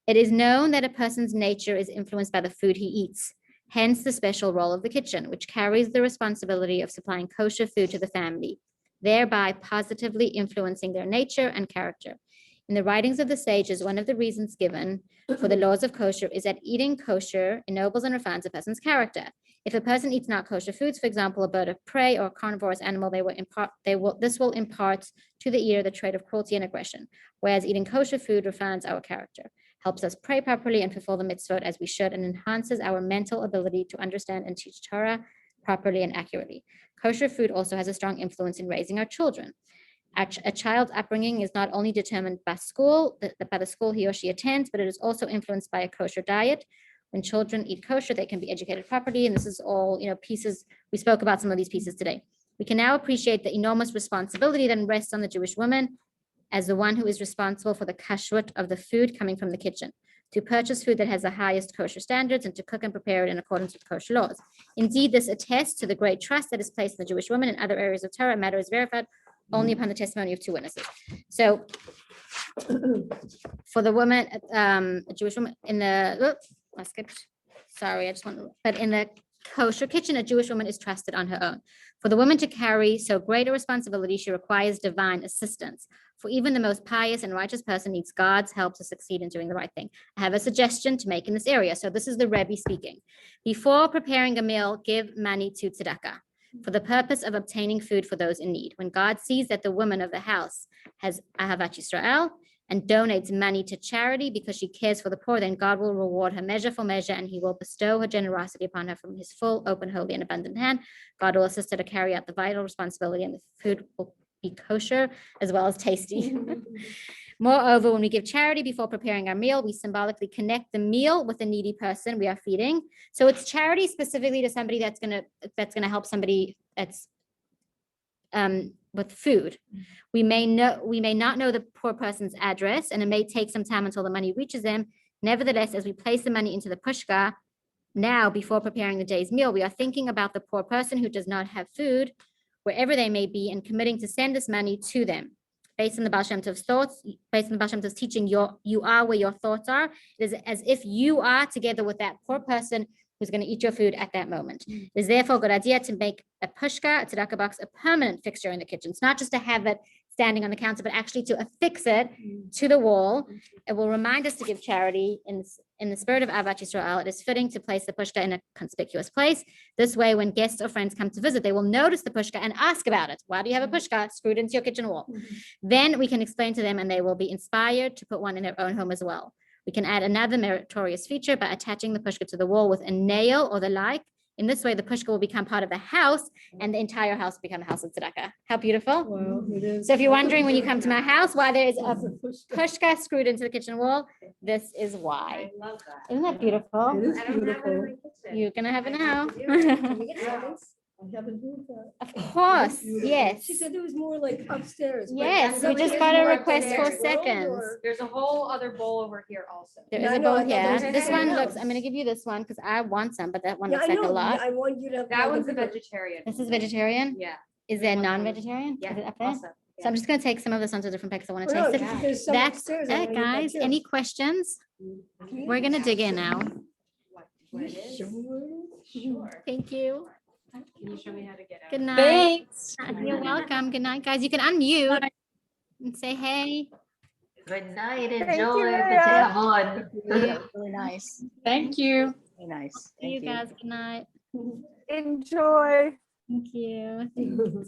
It is known that a person's nature is influenced by the food he eats, hence the special role of the kitchen, which carries the responsibility of supplying kosher food to the family, thereby positively influencing their nature and character. In the writings of the sages, one of the reasons given for the laws of kosher is that eating kosher ennobles and refines a person's character. If a person eats not kosher foods, for example, a bird of prey or a carnivorous animal, this will impart to the eater the trait of cruelty and aggression, whereas eating kosher food refines our character, helps us pray properly and fulfill the mitzvot as we should, and enhances our mental ability to understand and teach Torah properly and accurately. Kosher food also has a strong influence in raising our children. A child's upbringing is not only determined by the school he or she attends, but it is also influenced by a kosher diet. When children eat kosher, they can be educated properly. And this is all, pieces, we spoke about some of these pieces today. We can now appreciate the enormous responsibility that rests on the Jewish woman as the one who is responsible for the kashrut of the food coming from the kitchen, to purchase food that has the highest kosher standards and to cook and prepare it in accordance with kosher laws. Indeed, this attests to the great trust that is placed in the Jewish woman in other areas of Torah. A matter is verified only upon the testimony of two witnesses. So for the woman, a Jewish woman in the, I skipped, sorry, but in the kosher kitchen, a Jewish woman is trusted on her own. For the woman to carry so great a responsibility, she requires divine assistance. For even the most pious and righteous person needs God's help to succeed in doing the right thing. I have a suggestion to make in this area. So this is the Rebbe speaking. Before preparing a meal, give money to tzedakah for the purpose of obtaining food for those in need. When God sees that the woman of the house has Ahavat Yisrael and donates money to charity because she cares for the poor, then God will reward her measure for measure, and he will bestow her generosity upon her from his full, open, holy, and abundant hand. God will assist her to carry out the vital responsibility, and the food will be kosher as well as tasty. Moreover, when we give charity before preparing our meal, we symbolically connect the meal with the needy person we are feeding. So it's charity specifically to somebody that's gonna help somebody that's with food. We may not know the poor person's address, and it may take some time until the money reaches them. Nevertheless, as we place the money into the pushka, now before preparing the day's meal, we are thinking about the poor person who does not have food, wherever they may be, and committing to send this money to them. Based on the Baal Shem Tov's thoughts, based on the Baal Shem Tov's teaching, you are where your thoughts are. It is as if you are together with that poor person who's going to eat your food at that moment. It is therefore a good idea to make a pushka, a tzedakah box, a permanent fixture in the kitchen. It's not just to have it standing on the counter, but actually to affix it to the wall. It will remind us to give charity in the spirit of Ahavat Yisrael. It is fitting to place the pushka in a conspicuous place. This way, when guests or friends come to visit, they will notice the pushka and ask about it. Why do you have a pushka screwed into your kitchen wall? Then we can explain to them, and they will be inspired to put one in their own home as well. We can add another meritorious feature by attaching the pushka to the wall with a nail or the like. In this way, the pushka will become part of the house, and the entire house will become a house of tzedakah. How beautiful. Wow, it is. So if you're wondering when you come to my house why there is a pushka screwed into the kitchen wall, this is why. I love that. Isn't that beautiful? It is I don't have it in beautiful. my kitchen. You're gonna have it now. Can we get seconds? I haven't heard that. Of course, yes. She said there was more like upstairs. but Yes, that's we not just like got there's a more request for upstairs. seconds. Or- There's a whole other bowl over here also. There Yeah, is I a know, bowl I thought there here. was This something one looks, else. I'm gonna give you this one because I want some, but that one Yeah, looks I like a know. lot. I want you to have. That like, one's a bigger- vegetarian. This is vegetarian? Yeah. Is there non-vegetarian? Yeah. Is it up there? Also. So I'm just gonna take some of this onto a different pack because I want Oh, to no, taste because it. there's some That's upstairs, I it, wanna get that guys. too. Any questions? Can you We're gonna dig in now. What it is? Sure. Thank you. Can you show me how to get out? Good night. Thanks. You're welcome. Good night, guys. You can unmute and say hey. Good night, Thank enjoy. you, Good to Leah. have on. Yeah. Really nice. Thank you. Very nice. See you Thank you. guys. Good night. Enjoy. Thank you.